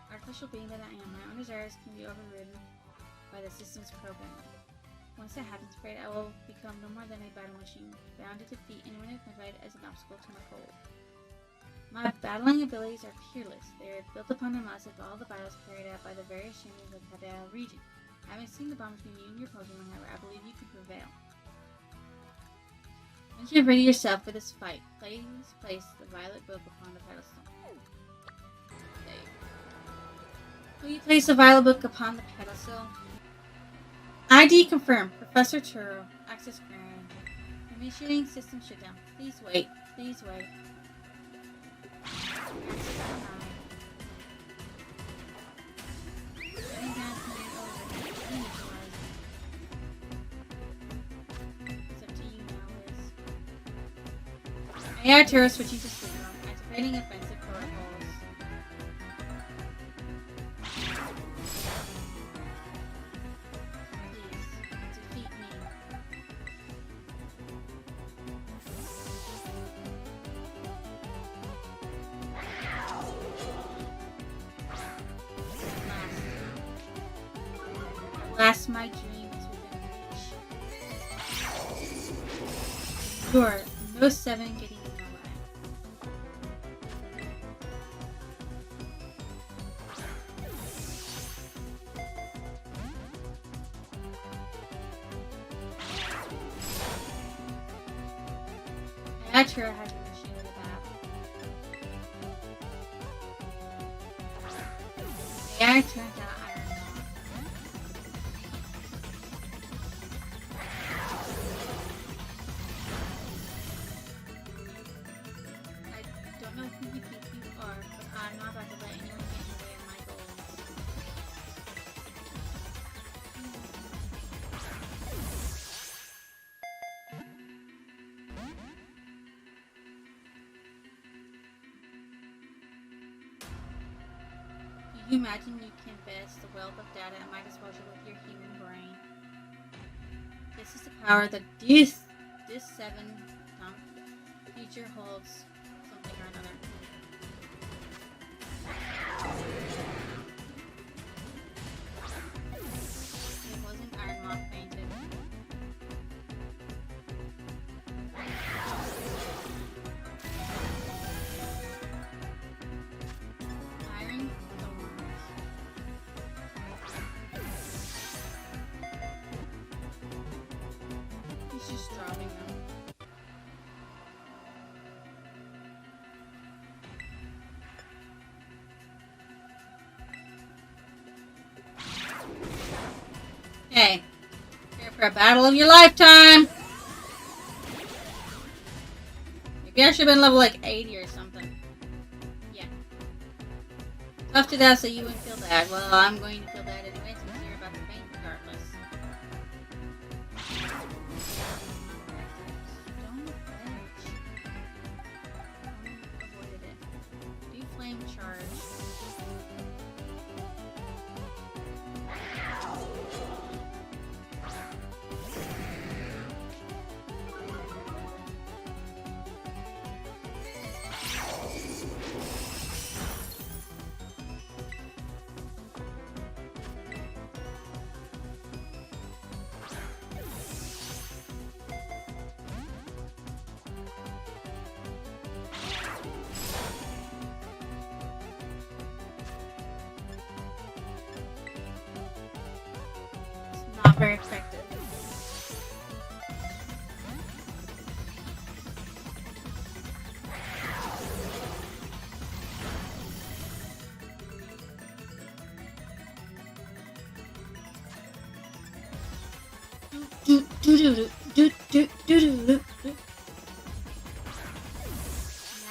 Artificial being that I am, my own desires can be overridden by the system's programming. Once that happens, afraid I will become no more than a battle machine, bound to defeat anyone identified as an obstacle to my goal. My battling abilities are peerless. They are built upon the knowledge of all the battles carried out by the various champions of the Paldea region. Having seen the bond between you and your Pokemon, however, I believe you can prevail. Once you have ready yourself for this fight, please place the Violet Book upon the pedestal. Will you place the Violet Book upon the pedestal? ID confirmed. Professor Turo. Access granted. Initiating system shutdown. Please wait. Please wait. AI Turo switching to sleep mode. Activating offensive protocols. Defeat me. Last, my dream is within reach. Sure, no 7 getting in my way. Bachelor has a machine with a bat. AI turns out Iron Man. I don't know who you think you are, but I'm not about to let anyone get in the way of my goals. Do you imagine you can invest the wealth of data at my disposal with your human brain? This is the power that this 7 future holds something or another. It wasn't Iron Moth fainted. Iron Thorns. He's just dropping them. Hey, prepare for a battle of your lifetime! Maybe I should have been level like 80 or something. Yeah. Tough to death so you wouldn't feel bad. Well, I'm going to feel bad anyway since you're about to faint regardless. Don't edge. Avoided it. Do flame charge. Not very effective.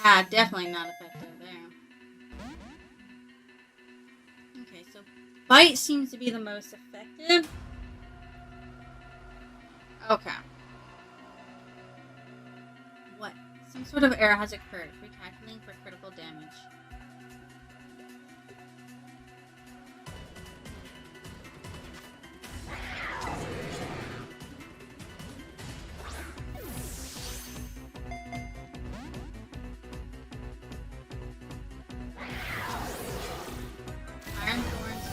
Yeah, definitely not effective there. Okay, so bite seems to be the most effective. Okay. What? Some sort of error has occurred. Recalculating for critical damage. Iron Thorns.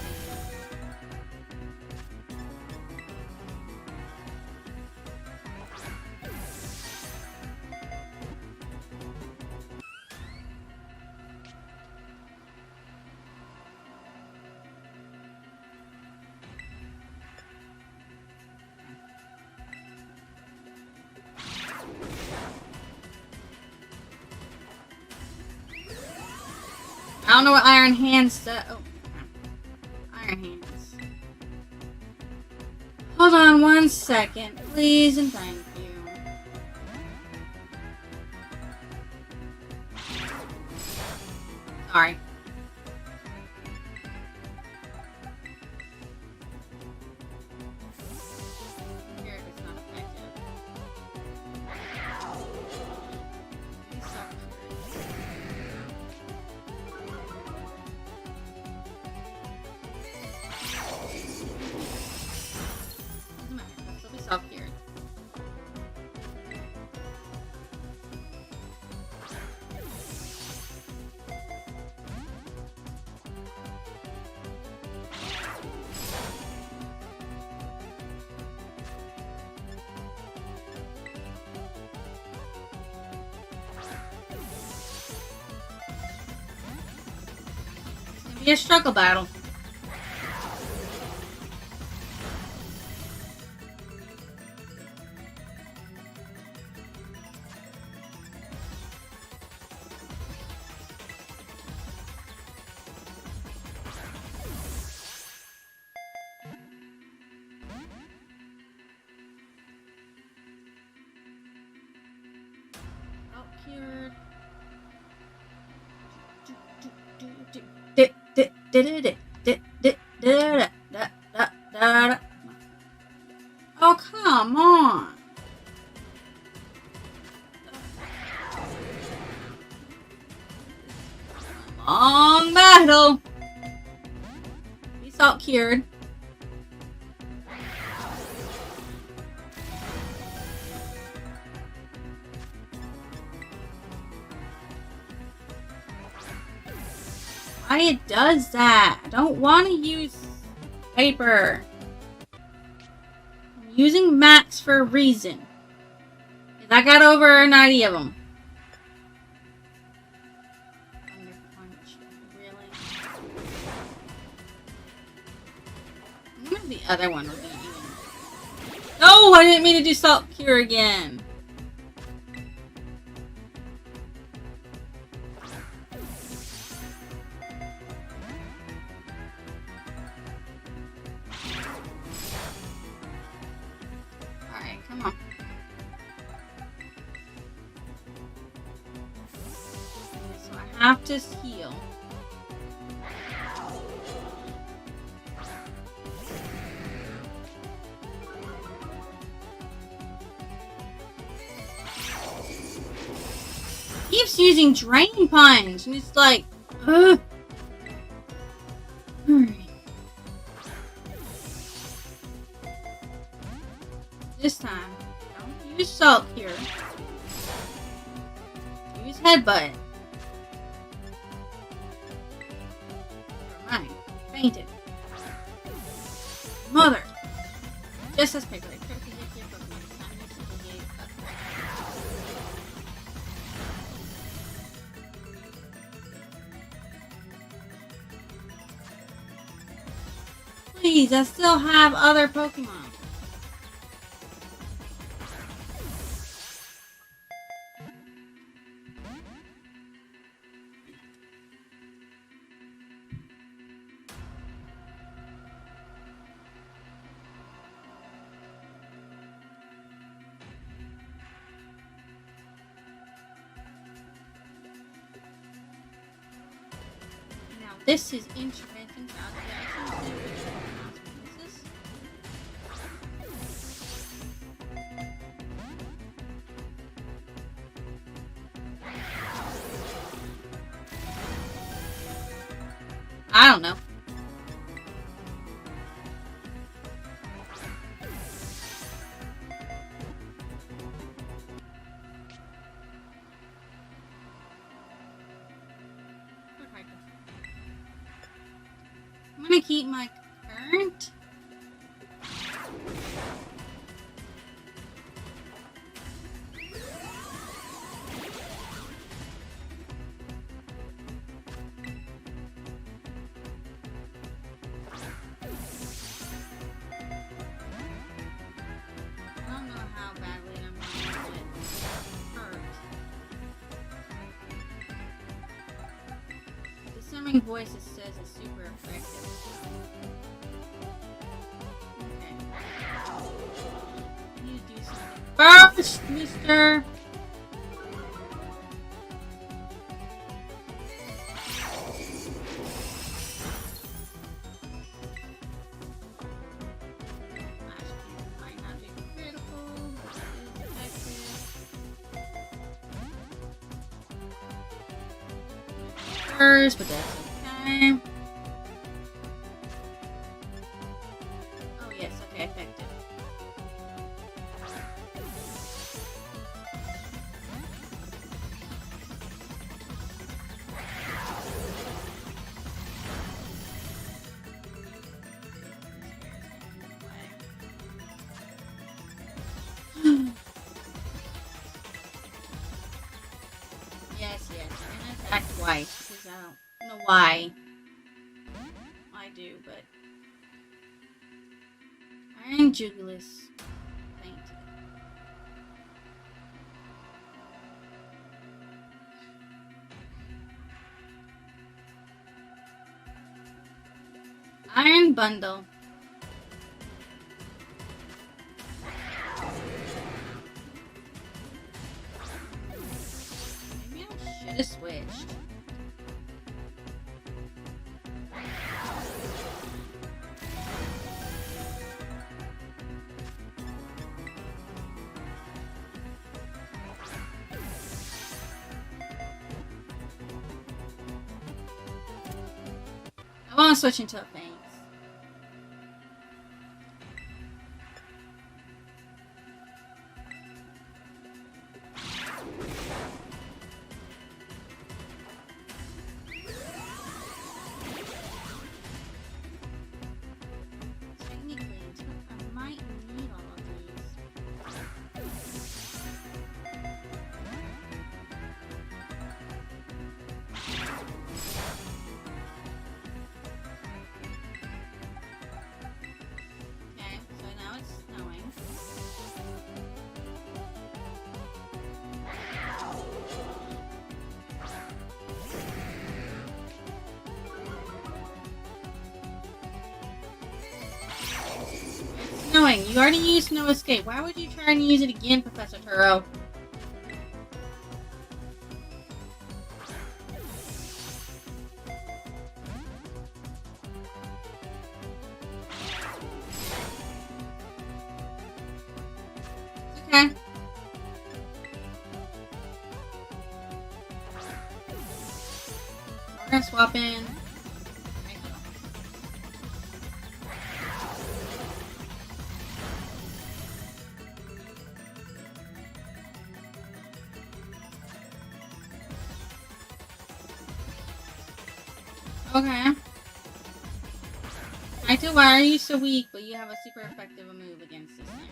I don't know what Iron Hands does. Oh, Iron Hands. Hold on 1 second, please, and thank you. Sorry. Here it's not effective. These suck. Doesn't matter. They'll still be self-cured. It's gonna be a struggle battle. cured. Oh, come on. Long battle. Be salt cured. Why it does that? I don't want to use paper. I'm using Max for a reason. 'Cause I got over 90 of them. Thunder Punch. Really? I wonder if the other one would be even. No, I didn't mean to do Salt Cure again. Come on. So I have to heal. Keeps using Drain Punch, and it's like, ugh. Alright. This time, don't use Salt Cure. Use Headbutt. Never mind. Fainted. Mother. Just as quickly. Please, I still have other Pokemon. This is intervention calculation. I don't know. I'm gonna keep my current. I don't know how badly I'm gonna get hurt. Discerning Voices says it's super effective. Okay. You do something first, mister! Might not be critical, but it is effective. First, but that's okay. Oh yes, okay, effective. Yes, I'm gonna attack twice because I don't know why. I do, but Iron Jugulis fainted. Iron Bundle. just switched. I want to switch into a Fangs. Technically, I might need all of these. Okay, so now it's snowing. It's snowing. You already used Snow Escape. Why would you try and use it again, Professor Turo? Okay. We're gonna swap in. Okay. Kaito, why are you so weak, but you have a super effective move against this thing?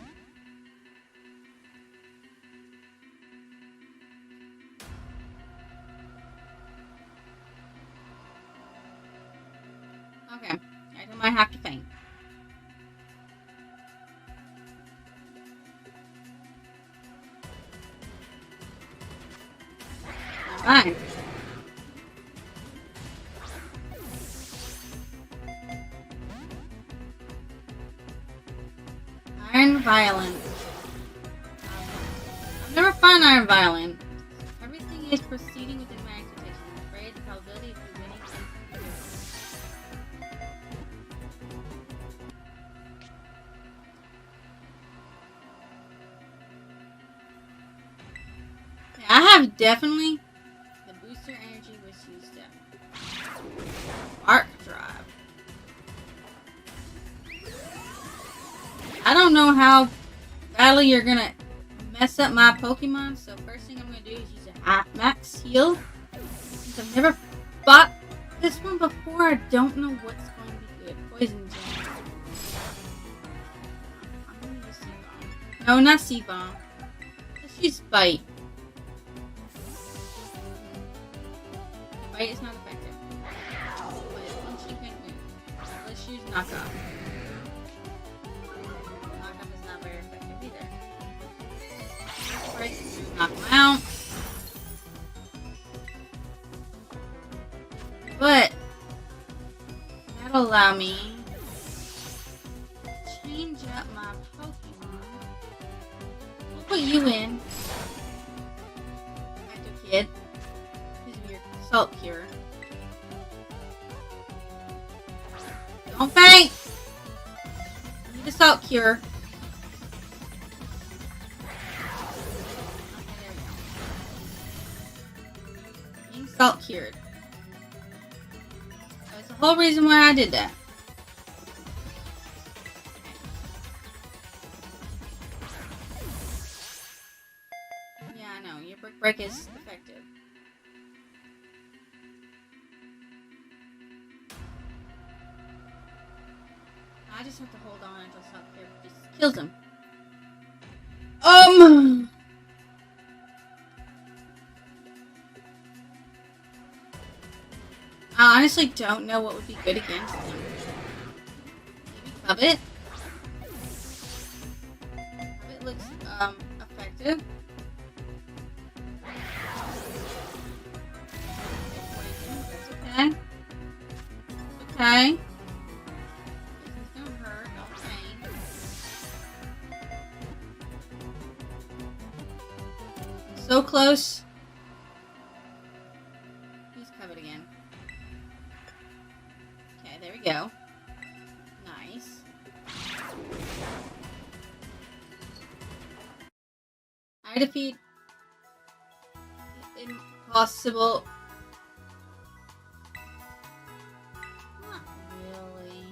Okay. Kaito might have to faint. Fine. Iron Violent. I've never found Iron Violent. Everything is proceeding within my expectations. I'm afraid the probability of you winning is zero. I have definitely the booster energy was used up. Arc Drive. I don't know how badly you're gonna mess up my Pokemon, so first thing I'm gonna do is use a max heal. Since I've never fought this one before, I don't know what's going to be good. Poison Gem. I'm gonna use Seed Bomb. No, not Seed Bomb. Let's use Bite. Bite is not effective. But once you can move. Let's use Knockoff. Knock him out. But that'll allow me to change up my Pokemon. We'll put you in. Active Kid. Because of your Salt Cure. Don't faint! You need a Salt Cure. Salt cured. That's the whole reason why I did that. Yeah, I know. Your Brick Break is effective. I just have to hold on until Salt Cure just kills him. I honestly don't know what would be good against them. Maybe Covet? Covet looks, effective. That's okay. Okay. This is gonna hurt, don't faint. I'm so close It's covered again. Okay, there we go. Nice. I defeat impossible. Not really.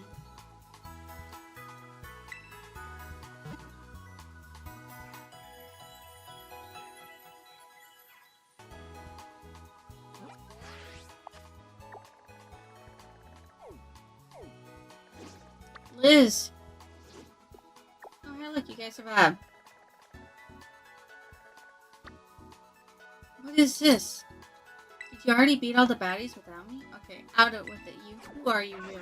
Liz! Oh, hey, look, you guys survived. What is this? Did you already beat all the baddies without me? Okay, out it with it. Who are you really?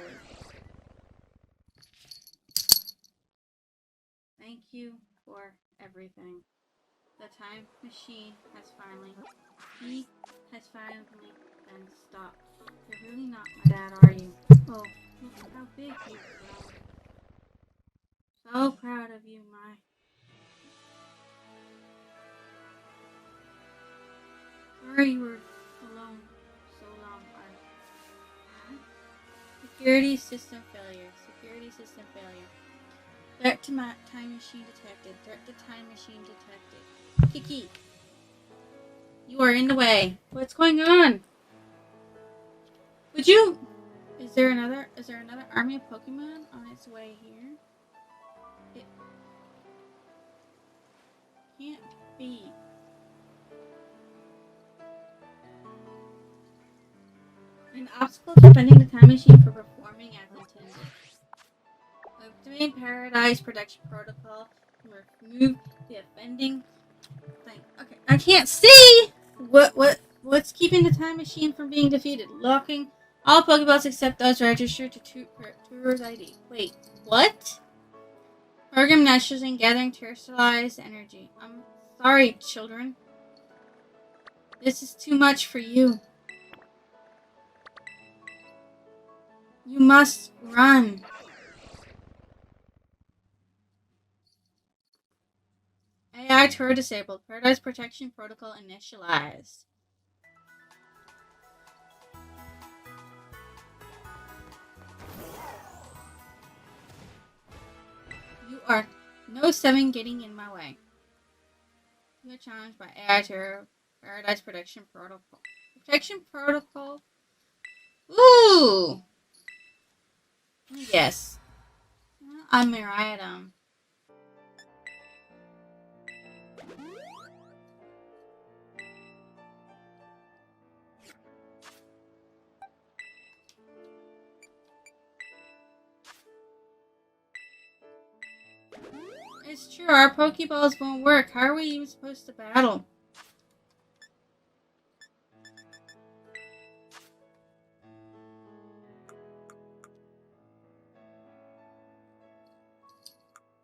Thank you for everything. The time machine has finally been stopped. You're really not my dad, are you? Oh, look how big you've grown. So proud of you, my. Sorry you were alone so long. Security system failure. Security system failure. Threat to my time machine detected. Threat to time machine detected. Kiki, you are in the way. What's going on? Would you? Is there another army of Pokemon on its way here? It can't be. An obstacle preventing the time machine from performing as intended. Activate Paradise Protection Protocol to remove the offending thing. Okay, I can't see. What's keeping the time machine from being defeated? Locking all Pokeballs except those registered to Tour's ID. Wait, what? Program nitrogen gathering terrestrialized energy. I'm sorry, children. This is too much for you. You must run. AI tour disabled. Paradise Protection Protocol initialized. You are no 7 getting in my way. You are challenged by AI tour Paradise Protection Protocol. Protection Protocol? Ooh! Yes. I'm Miraidon. It's true, our Pokeballs won't work. How are we even supposed to battle?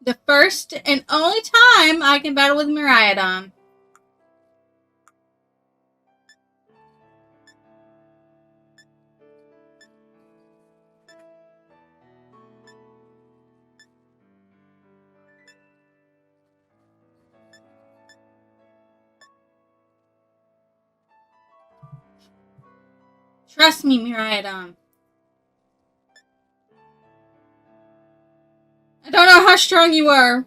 The first and only time I can battle with Miraidon. Trust me, Miraidon. I don't know how strong you are,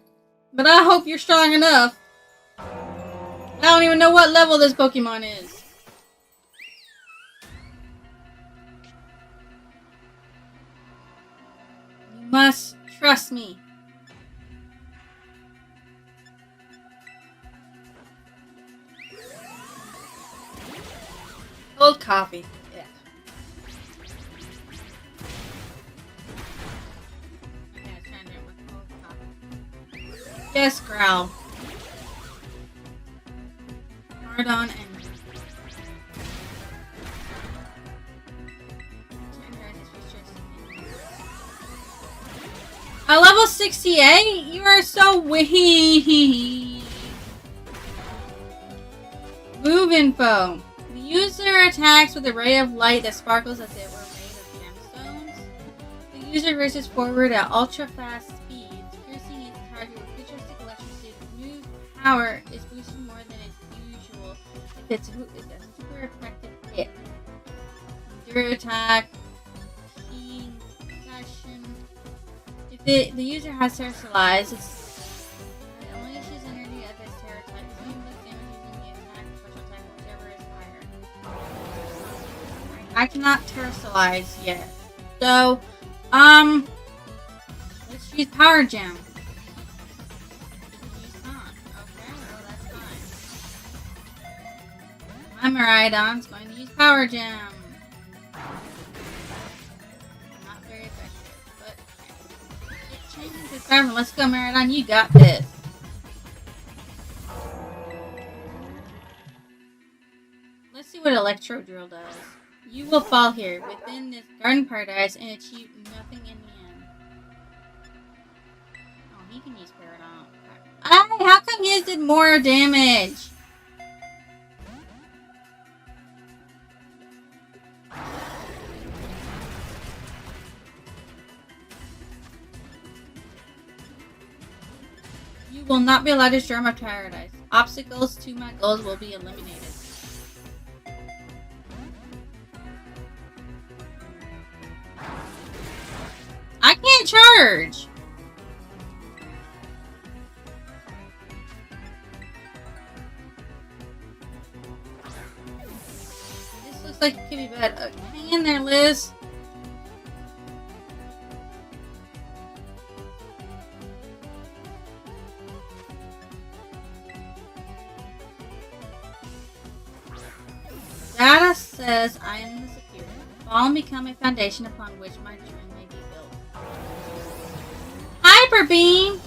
but I hope you're strong enough. I don't even know what level this Pokemon is. You must trust me. Cold coffee. Yeah. Okay, I was trying to do it with cold coffee. Yes, Growl. Mardon and a level 68? You are so weak. Move info. The user attacks with a ray of light that sparkles as it were made of gemstones. The user races forward at ultra fast speeds, piercing its target with futuristic electricity. Move power is boosted more than its usual if it's a super effective hit. Trigger attack. Keying concussion. If the user has terrestrialized, it only issues energy at this terror type. This means less damage using the attack, special attack, whichever is higher. I cannot terrestrialize yet. So, let's use Power Gem. Okay, well that's fine. My Miraidon's going to use Power Gem. Not very effective, but it changes its pattern. Let's go, Miraidon. You got this. Let's see what Electro Drill does. You will fall here within this garden paradise and achieve nothing in the end. Oh, he can use Paradon. How come his did more damage? You will not be allowed to destroy my paradise. Obstacles to my goals will be eliminated. I can't charge! This looks like it could be bad. Hang in there, Liz. Data says I am the superior. Fall and become a foundation upon which my dream may be built. Hyper Beam!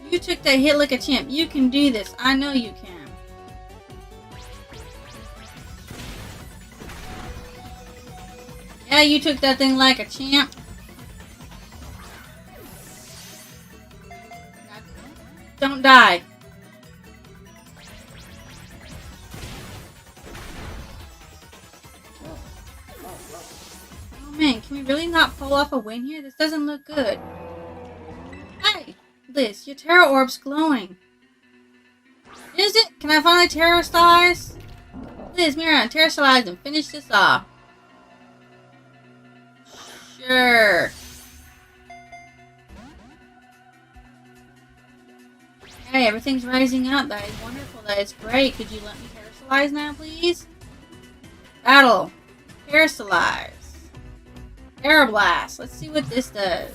You took that hit like a champ. You can do this. I know you can. Yeah, you took that thing like a champ. Don't die. Oh man, can we really not pull off a win here? This doesn't look good. Hey, Liz, your Terra Orb's glowing. Is it? Can I finally terrestrialize? Liz, Mira, terrestrialize and finish this off. Sure. Hey, everything's rising up. That is wonderful. That is great. Could you let me terrestrialize now, please? Battle. Terrestrialize. Aeroblast. Let's see what this does.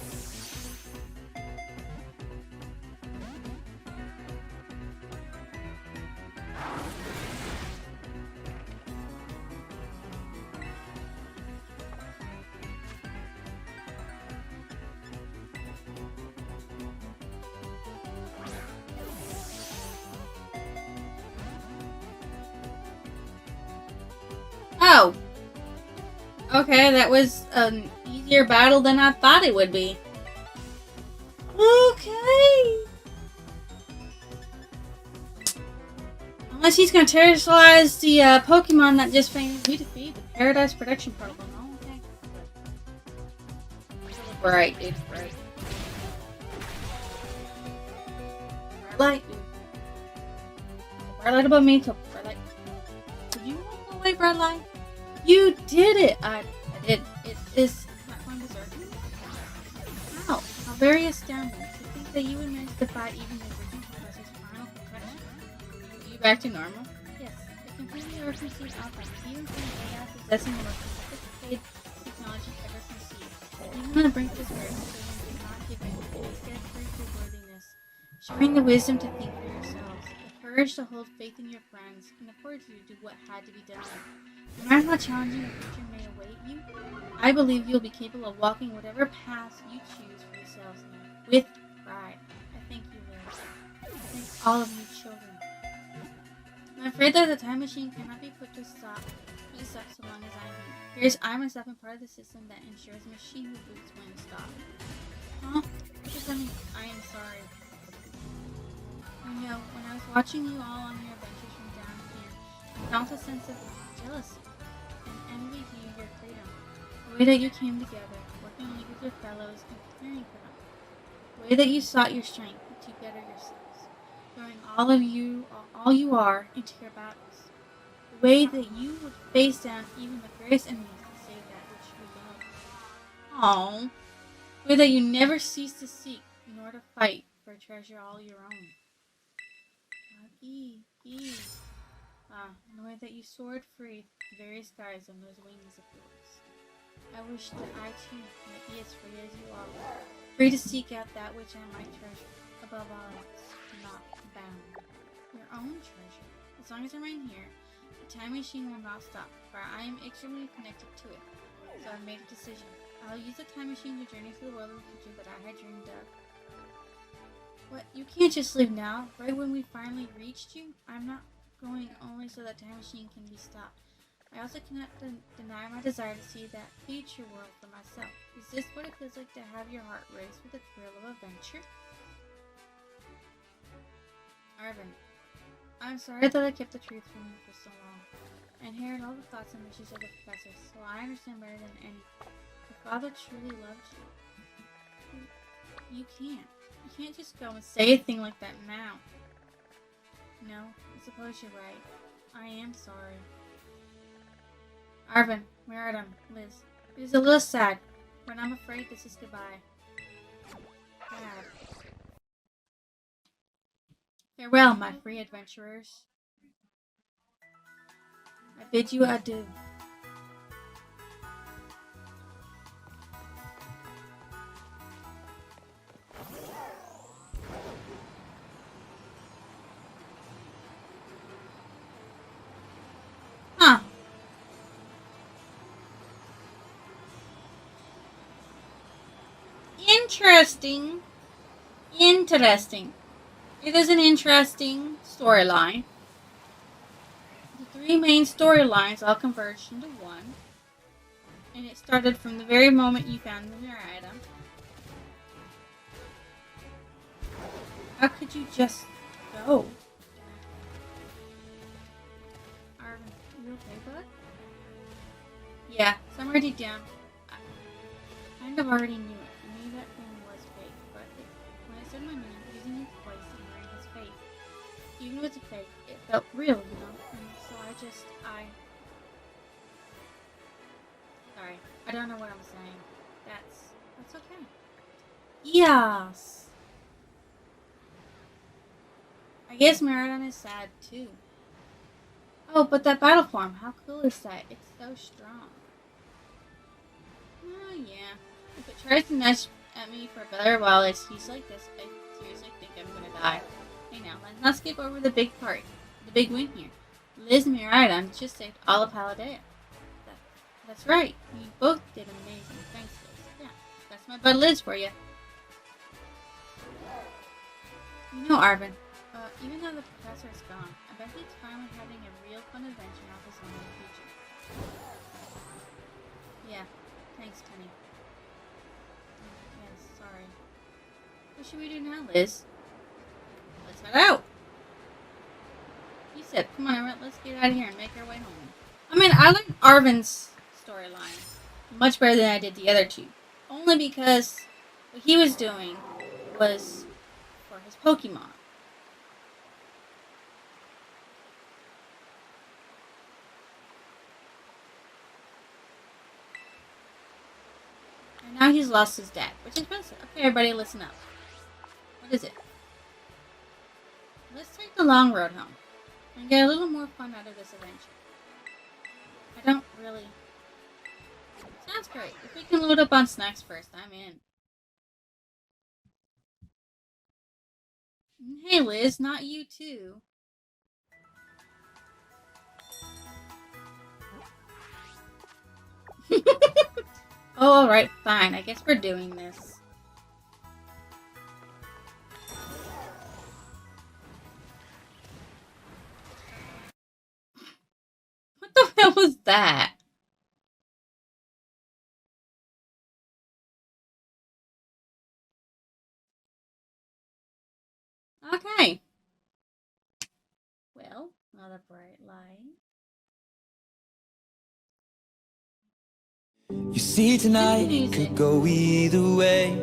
Oh. Okay, that was an easier battle than I thought it would be. Okay. Unless he's going to terrestrialize the Pokemon that just fainted, we defeat the Paradise Protection Protocol. Oh, okay. Bright, dude. Bright. Bright light, dude. Bright light above me. So bright light. Did you walk away, bright light? You did it! I did. It is not going to desert you. Wow, how very astounding. To think that you would manage to fight even the original professor's final protection. Are you back to normal? Yes. The completely overconceived alpha. You and some AI possessing the most sophisticated technology ever conceived. Even on the brink of despair, the children did not give in, but instead proved your worthiness, showing the wisdom to think for yourselves, the courage to hold faith in your friends, and the fortitude to do what had to be done. No matter how challenging the future may await you, I believe you'll be capable of walking whatever paths you choose for yourselves with pride. I thank you, Liz. I thank all of you children. I'm afraid that the time machine cannot be put to stop so long as I'm here. Here's I myself am part of the system that ensures the machine reboots when it stops. Huh? What does that mean? I am sorry. You know, when I was watching you all on your adventures from down here, I felt a sense of jealousy and envy to your freedom. The way that you came together, working with your fellows and caring for them. The way that you sought your strength to better yourselves, throwing all you are, into your battles. The way that you would face down even the greatest enemies to save that which you love. Oh, the way that you never cease to seek, nor to fight for a treasure all your own. Gee. And the way that you soared free through the very skies on those wings of yours. I wish that I too might be as free as you are, free to seek out that which I might treasure, above all else, not bound. Your own treasure. As long as I remain here, the time machine will not stop, for I am extremely connected to it. So I've made a decision. I'll use the time machine to journey to the world of the future that I had dreamed of. What? You can't just leave now, right when we finally reached you? I'm not going only so that time machine can be stopped. I also cannot deny my desire to see that future world for myself. Is this what it feels like to have your heart race with the thrill of adventure? Arvin, I'm sorry that I kept the truth from you for so long. I inherited all the thoughts and wishes of the professor, so I understand better than any. Your father truly loved you. You can't. You can't just go and say a thing like that now. No, I suppose you're right. I am sorry. Arvin, Miraidon, Liz. It is a little sad, but I'm afraid this is goodbye. Sad. Farewell, my free adventurers. I bid you adieu. Huh. Interesting. It is an interesting storyline. The three main storylines all converged into one. And it started from the very moment you found the mirror item. How could you just go? Arvin, you okay, bud? Yeah, somewhere deep down. I kind of already knew it. I knew that thing was fake, but when I said my name, using its voice and wearing his face, even with the fake, it felt real, you know? And so Sorry, I don't know what I'm saying. That's okay. Yes. I guess Miraidon is sad too. Oh, but that battle form, how cool is that? It's so strong. Oh, yeah. If it tries to nudge at me for a better while it he's like this, I seriously think I'm gonna die. Hey now, let's not skip over the big part. The big win here. Liz and Miraidon just saved all of Halidea. That's right. You both did amazing. Thanks, Liz. Yeah, that's my bud Liz for you. You know, Arvin, even though the professor is gone, I bet he's finally having a real fun adventure off his own in the future. Yeah, thanks, Penny. Yes, sorry. What should we do now, Liz? Let's head out! He said, come on, let's get out of here and make our way home. I mean, I like Arvin's storyline much better than I did the other two. Only because what he was doing was for his Pokemon. And now he's lost his dad, which is best. Okay, everybody, listen up. What is it? Let's take the long road home and get a little more fun out of this adventure. I don't really... Sounds great. If we can load up on snacks first, I'm in. Hey, Liz, not you too. Oh, alright, fine. I guess we're doing this. What the hell was that? Okay. Well, not a bright light. You see, tonight could go either way.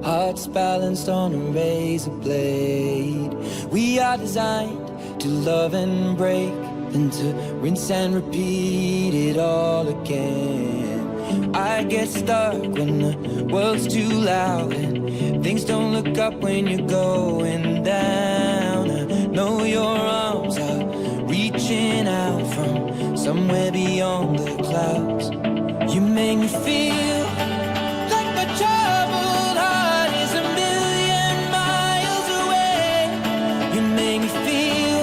hearts balanced on a razor blade. We are designed to love and break, then to rinse and repeat it all again. I get stuck when the world's too loud and things don't look up when you're going down. I know your arms are reaching out from somewhere beyond the clouds. You make me feel like my troubled heart is a million miles away. You make me feel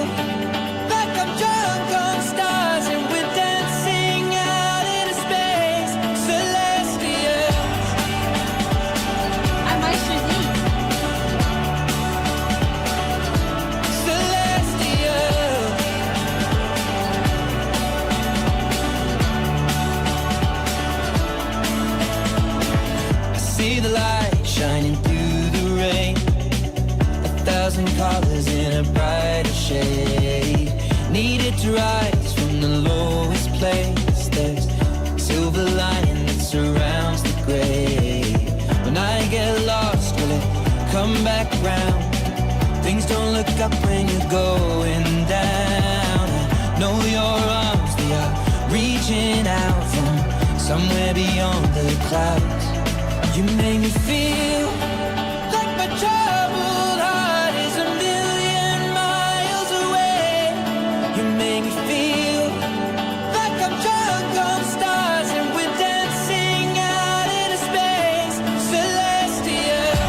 like I'm drunk on stars and we're dancing out into space. Celestial. I might should eat. Celestial. I see the light shining through the rain, 1,000 colors in a brighter shade. Needed to rise from the lowest place. There's a silver lining that surrounds the gray. When I get lost, will it come back round? Things don't look up when you're going down. I know your arms, they are reaching out from somewhere beyond the clouds. You make me feel like my troubled heart is a million miles away. You make me feel like I'm drunk on stars and we're dancing out into space. Celestial.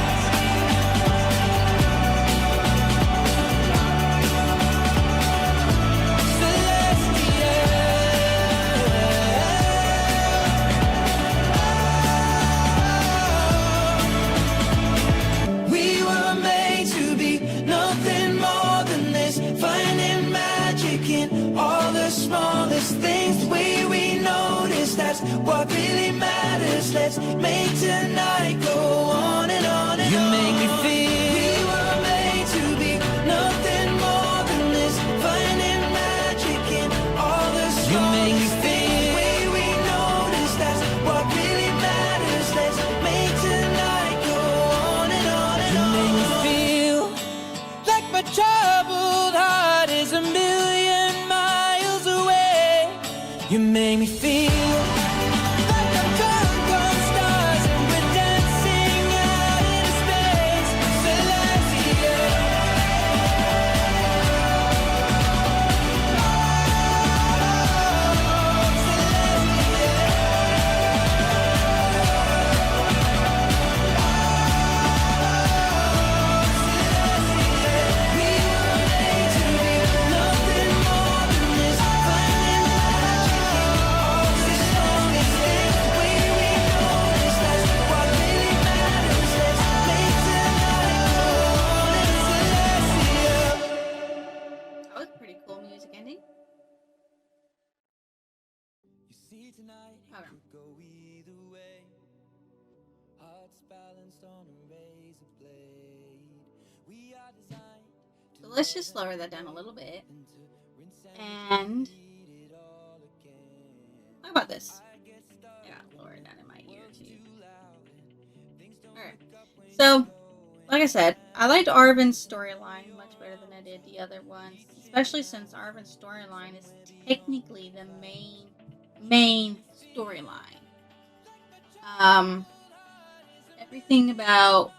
We were made to be nothing more than this, finding magic in all the smallest things. The way we notice, that's what really matters. Let's make tonight go on and on and on. You make me feel we were made to be nothing more than this, finding magic in all the smallest things. The way we notice, that's what really matters. Let's make tonight go on and on and on. You make me feel like my troubled heart is a million miles away. You make me feel like I'm drunk on stars and we're dancing out into space. Celestial. That was pretty cool music ending. You see tonight Okay. could go either way. Hearts balanced on a razor blade. We are designed So let's just lower that down a little bit. to rinse And repeat it all again. how about this? I get stuck Yeah, lower it down in my ear too. too loud and things don't Alright. look up when So, like I said, I liked Arvin's storyline much better than I did the other ones, especially since Arvin's storyline is technically the main storyline. Everything about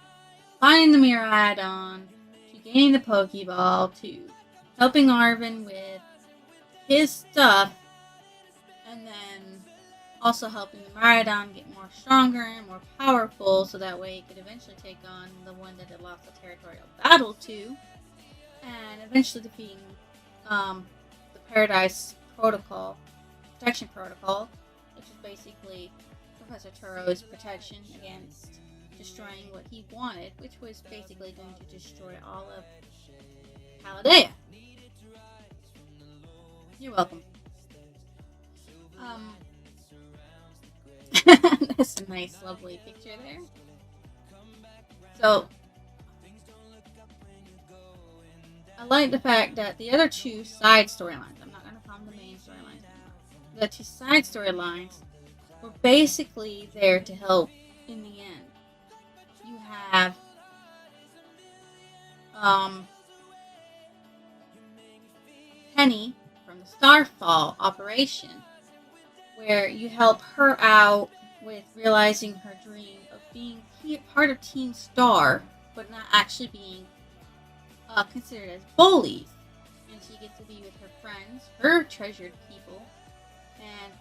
finding the Miraidon, to gaining the Pokeball, to helping Arvin with his stuff, and then also helping the Miraidon get more stronger and more powerful, so that way it could eventually take on the one that it lost the territorial battle to, and eventually defeating the Paradise Protocol, Protection Protocol, which is basically Professor Turo's protection against destroying what he wanted, which was basically going to destroy all of Paldea. You're welcome. That's a nice, lovely picture there. So, I like the fact that the other two side storylines, I'm not going to call them the main storylines anymore, the two side storylines were basically there to help in the end. You have Penny from the Starfall operation, where you help her out with realizing her dream of being part of Team Star, but not actually being considered as bullies. And she gets to be with her friends, her treasured people, and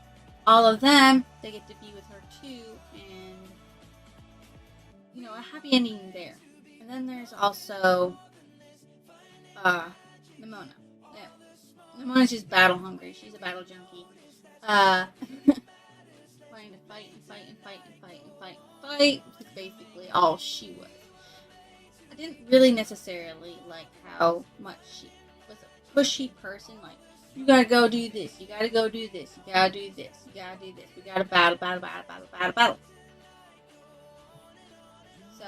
all of them, they get to be with her too, and a happy ending there. And then there's also Nimona. Yeah. Nimona's just battle hungry. She's a battle junkie. Wanting to fight and fight and fight and fight and fight and fight. Which is basically all she was. I didn't really necessarily like how much she was a pushy person. Like, you gotta go do this. You gotta go do this. You gotta do this. You gotta do this. We gotta battle.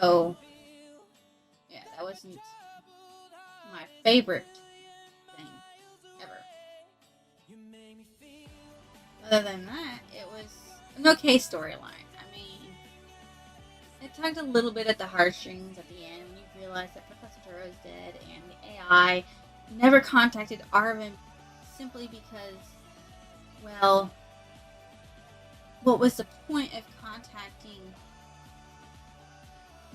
So, yeah, that wasn't my favorite thing ever. Other than that, it was an okay storyline. I mean, it tugged a little bit at the heartstrings at the end when you realize that Professor Turo is dead and the AI never contacted Arvin simply because, well, what was the point of contacting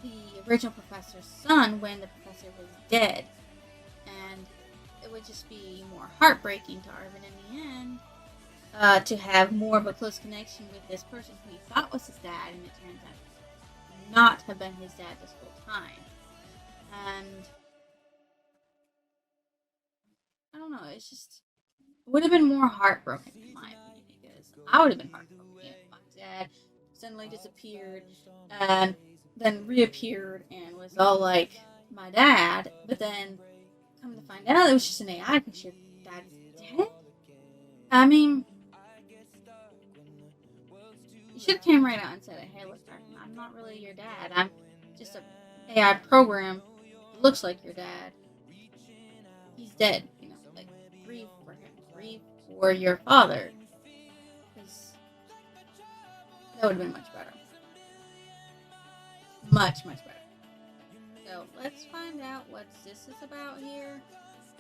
the original professor's son when the professor was dead? And it would just be more heartbreaking to Arvin in the end to have more of a close connection with this person who he thought was his dad, and it turns out to not have been his dad this whole time. And I don't know, it would have been more heartbroken in my opinion, because I would have been heartbroken if my dad suddenly disappeared and then reappeared and was all like my dad, but then come to find out it was just an AI because your dad's dead. I mean, you should have came right out and said, "Hey, look, I'm not really your dad. I'm just an AI program that looks like your dad. He's dead." Like, grieve for him, grieve for your father, because that would have been much better. Much better. So let's find out what this is about here,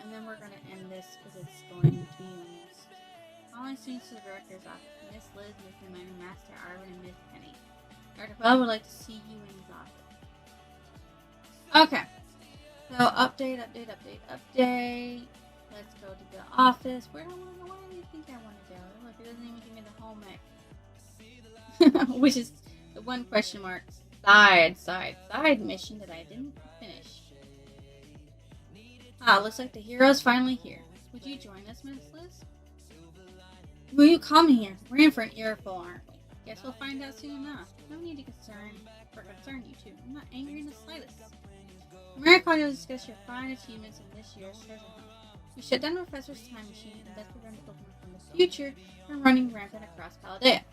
and then we're going to end this because it's going to be almost. Calling students to the director's office. Miss Liz, Miss Newman, Master Arvin, and Miss Penny. Dr. Bell would like to see you in his office. Okay. So update. Let's go to the office. Where do you think I want to go? Look, it doesn't even give me the home ec. Which is the one question mark. Side mission that I didn't finish. Looks like the hero's finally here. Would you join us, Miss Liz? Will you come here? We're in for an earful, aren't we? Guess we'll find out soon enough. No need to concern you two. I'm not angry in the slightest. America called you to discuss your fine achievements in this year's treasure hunt. We shut down the Professor's time machine and thus prevented Pokemon from the future from running rampant across Paldea.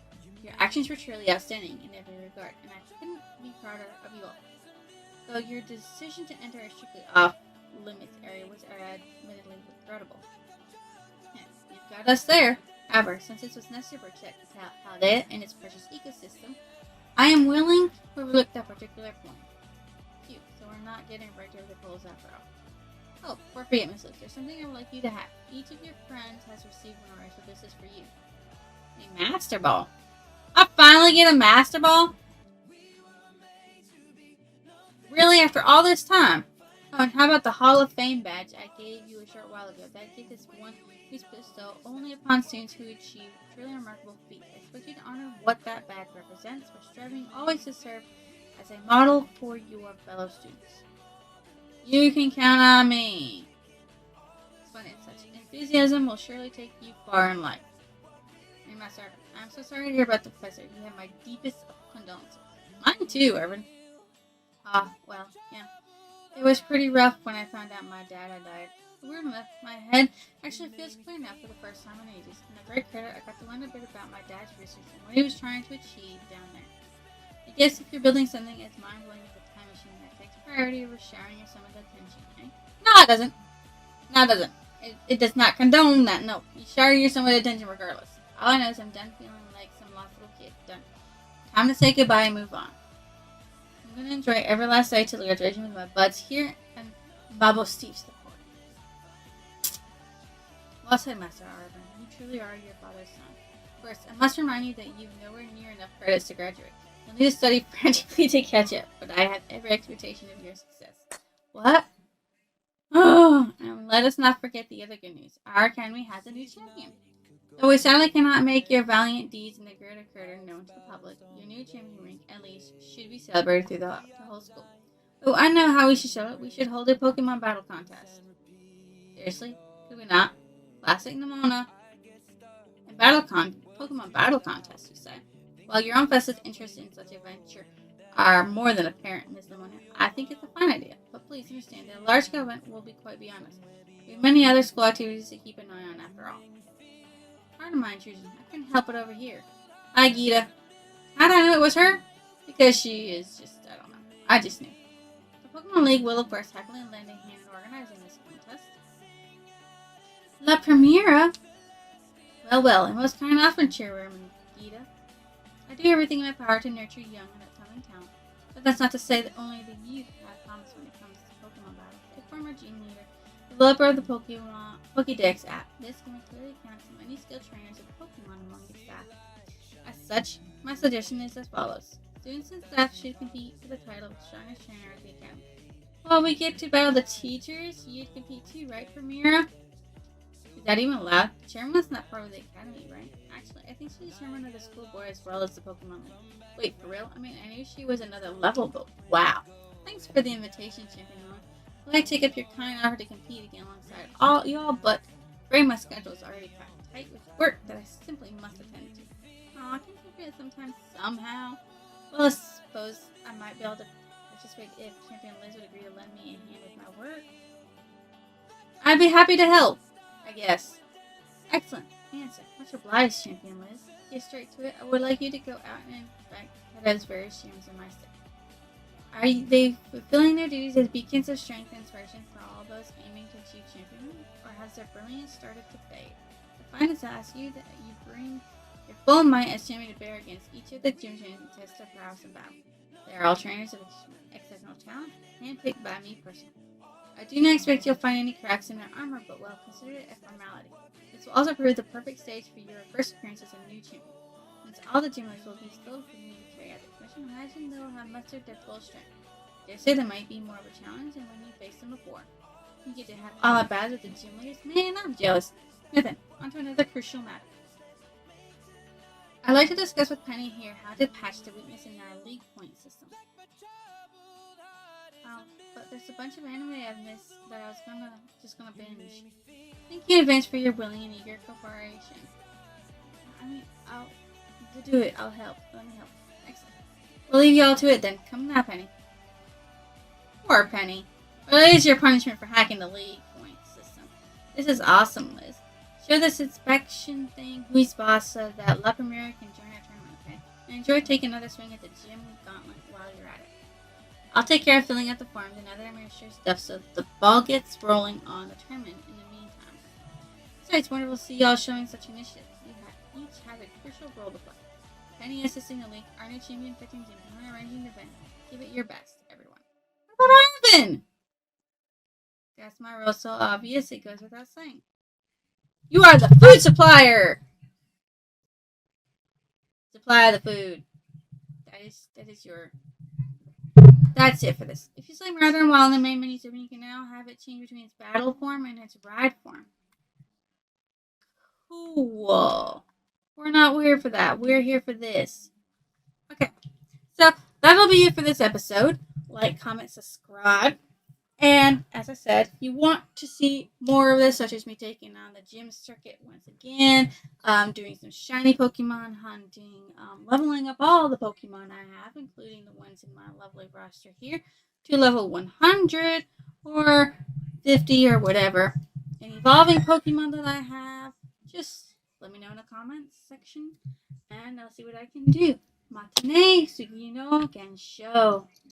Your actions were truly outstanding in every regard, and I couldn't be prouder of you all. Though your decision to enter a strictly off-limits area was admittedly regrettable. Yes, you've got us there. However, since it was necessary to protect Paldea and its precious ecosystem, I am willing to overlook that particular point. Phew, so we're not getting right over the coals after all. Oh, before I forget, Miss Liz, there's something I would like you to have. Each of your friends has received one already, so this is for you. A Master Ball. I finally get a Master Ball? Really, after all this time? Oh, and how about the Hall of Fame badge I gave you a short while ago? That gives this one who's bestowed only upon students who achieve truly remarkable feats. I expect you to honor what that badge represents by striving always to serve as a model for your fellow students. You can count on me. Fun and such enthusiasm will surely take you far in life. Hey, Master, I'm so sorry to hear about the professor. You have my deepest of condolences. Mine too, Irvin. Well, yeah. It was pretty rough when I found out my dad had died. Weird enough, my head actually feels clear now for the first time in ages. And a great credit, I got to learn a bit about my dad's research and what he was trying to achieve down there. I guess if you're building something as mind-blowing as a time machine, that takes priority over showering your someone's attention, eh? No, it doesn't. No, it doesn't. It does not condone that. No, you shower your someone's attention regardless. All I know is I'm done feeling like some lost little kid. Done. Time to say goodbye and move on. I'm going to enjoy every last day till graduation with my buds here and Babo Steve's the court. Well said, Master Arvin. You truly are your father's son. First, I must remind you that you've nowhere near enough credits to graduate. You'll need to study frantically to catch up, but I have every expectation of your success. What? Oh, and let us not forget the other good news. Our academy has a new champion. Though we sadly cannot make your valiant deeds in the Greater Critter known to the public, your new champion rank, at least, should be celebrated through the whole school. Oh, I know how we should show it. We should hold a Pokemon battle contest. Seriously? Could we not? Classic Nimona. And Pokemon battle contest, you say? While your own vested interest in such a venture are more than apparent, Ms. Nimona, I think it's a fine idea. But please understand that a large-scale event will be quite beyond us. We have many other school activities to keep an eye on after all. Pardon my intrusion. I couldn't help it over here. Hi, Gita. How did I know it was her? Because she is just, I don't know. I just knew. The Pokemon League will, of course, happily lend a hand in organizing this contest. La Primera? Well, a most kind often, Chairwoman Gita. I do everything in my power to nurture young and upcoming talent, but that's not to say that only the youth have promise when it comes to Pokemon battles. A former gym leader, developer of the Pokédex app, this game clearly counts many skilled trainers of Pokemon among its staff. As such, my suggestion is as follows. Students and staff should compete for the title of strongest trainer of the academy. Well, we get to battle the teachers. You'd compete too, right, Primera? Is that even allowed? The chairman's not part of the academy, right? Actually, I think she's chairman of the school board as well as the Pokemon League. Wait, for real? I mean, I knew she was another level, but wow. Thanks for the invitation, Champion One. Will I take up your kind offer to compete again alongside all y'all, but afraid my schedule is already packed tight with work that I simply must attend to. Aw, can you do it sometime, somehow? Well, I suppose I might be able to participate if Champion Liz would agree to lend me a hand with my work. I'd be happy to help, I guess. Excellent answer. Much obliged, Champion Liz. Get straight to it. I would like you to go out and inspect Hedda's various gyms in my state. Are they fulfilling their duties as beacons of strength and inspiration for all those aiming to achieve championship, or has their brilliance started to fade? The finest ask you that you bring your full might as champion to bear against each of the gym champions and test their prowess in battle. They are all trainers of exceptional talent, handpicked by me personally. I do not expect you'll find any cracks in their armor, but well, consider it a formality. This will also prove the perfect stage for your first appearance as a new champion. Since all the gym leaders will be still for me to carry out the commission, I imagine they will have mustered their full strength. Dare say there might be more of a challenge than when you faced them before. You get to have all at bats with the gym leaders? Man, I'm jealous. Now then, on to another crucial matter. I'd like to discuss with Penny here how to patch the weakness in our league point system. But there's a bunch of anime I've missed that I was just gonna binge. Thank you in advance for your willing and eager cooperation. I mean, to do it, I'll help. Let me help. Excellent. We'll leave you all to it then. Come now, Penny. Poor Penny. Well, it is your punishment for hacking the league point system. This is awesome, Liz. Show this inspection thing, who's boss, so that La Primera can join our tournament, okay? And enjoy taking another swing at the gym gauntlet while you're at it. I'll take care of filling out the forms and other administrative stuff so that the ball gets rolling on the tournament in the meantime. So it's wonderful to see y'all showing such initiative. You each have a crucial role to play. Penny assisting the league, our new champion fitting team, and arranging the event. Give it your best, everyone. What about Arvin? That's my role so obvious it goes without saying. You are the food supplier! Supply the food. That is your... That's it for this. If you select rather while in the main menu, you can now have it change between its battle form and its ride form. Cool. We're not here for that. We're here for this. Okay. So, that'll be it for this episode. Like, comment, subscribe. And, as I said, if you want to see more of this, such as me taking on the gym circuit once again, doing some shiny Pokemon hunting, leveling up all the Pokemon I have, including the ones in my lovely roster here, to level 100 or 50 or whatever, and evolving Pokemon that I have, just let me know in the comments section, and I'll see what I can do. Matane, Sugino, Gensho.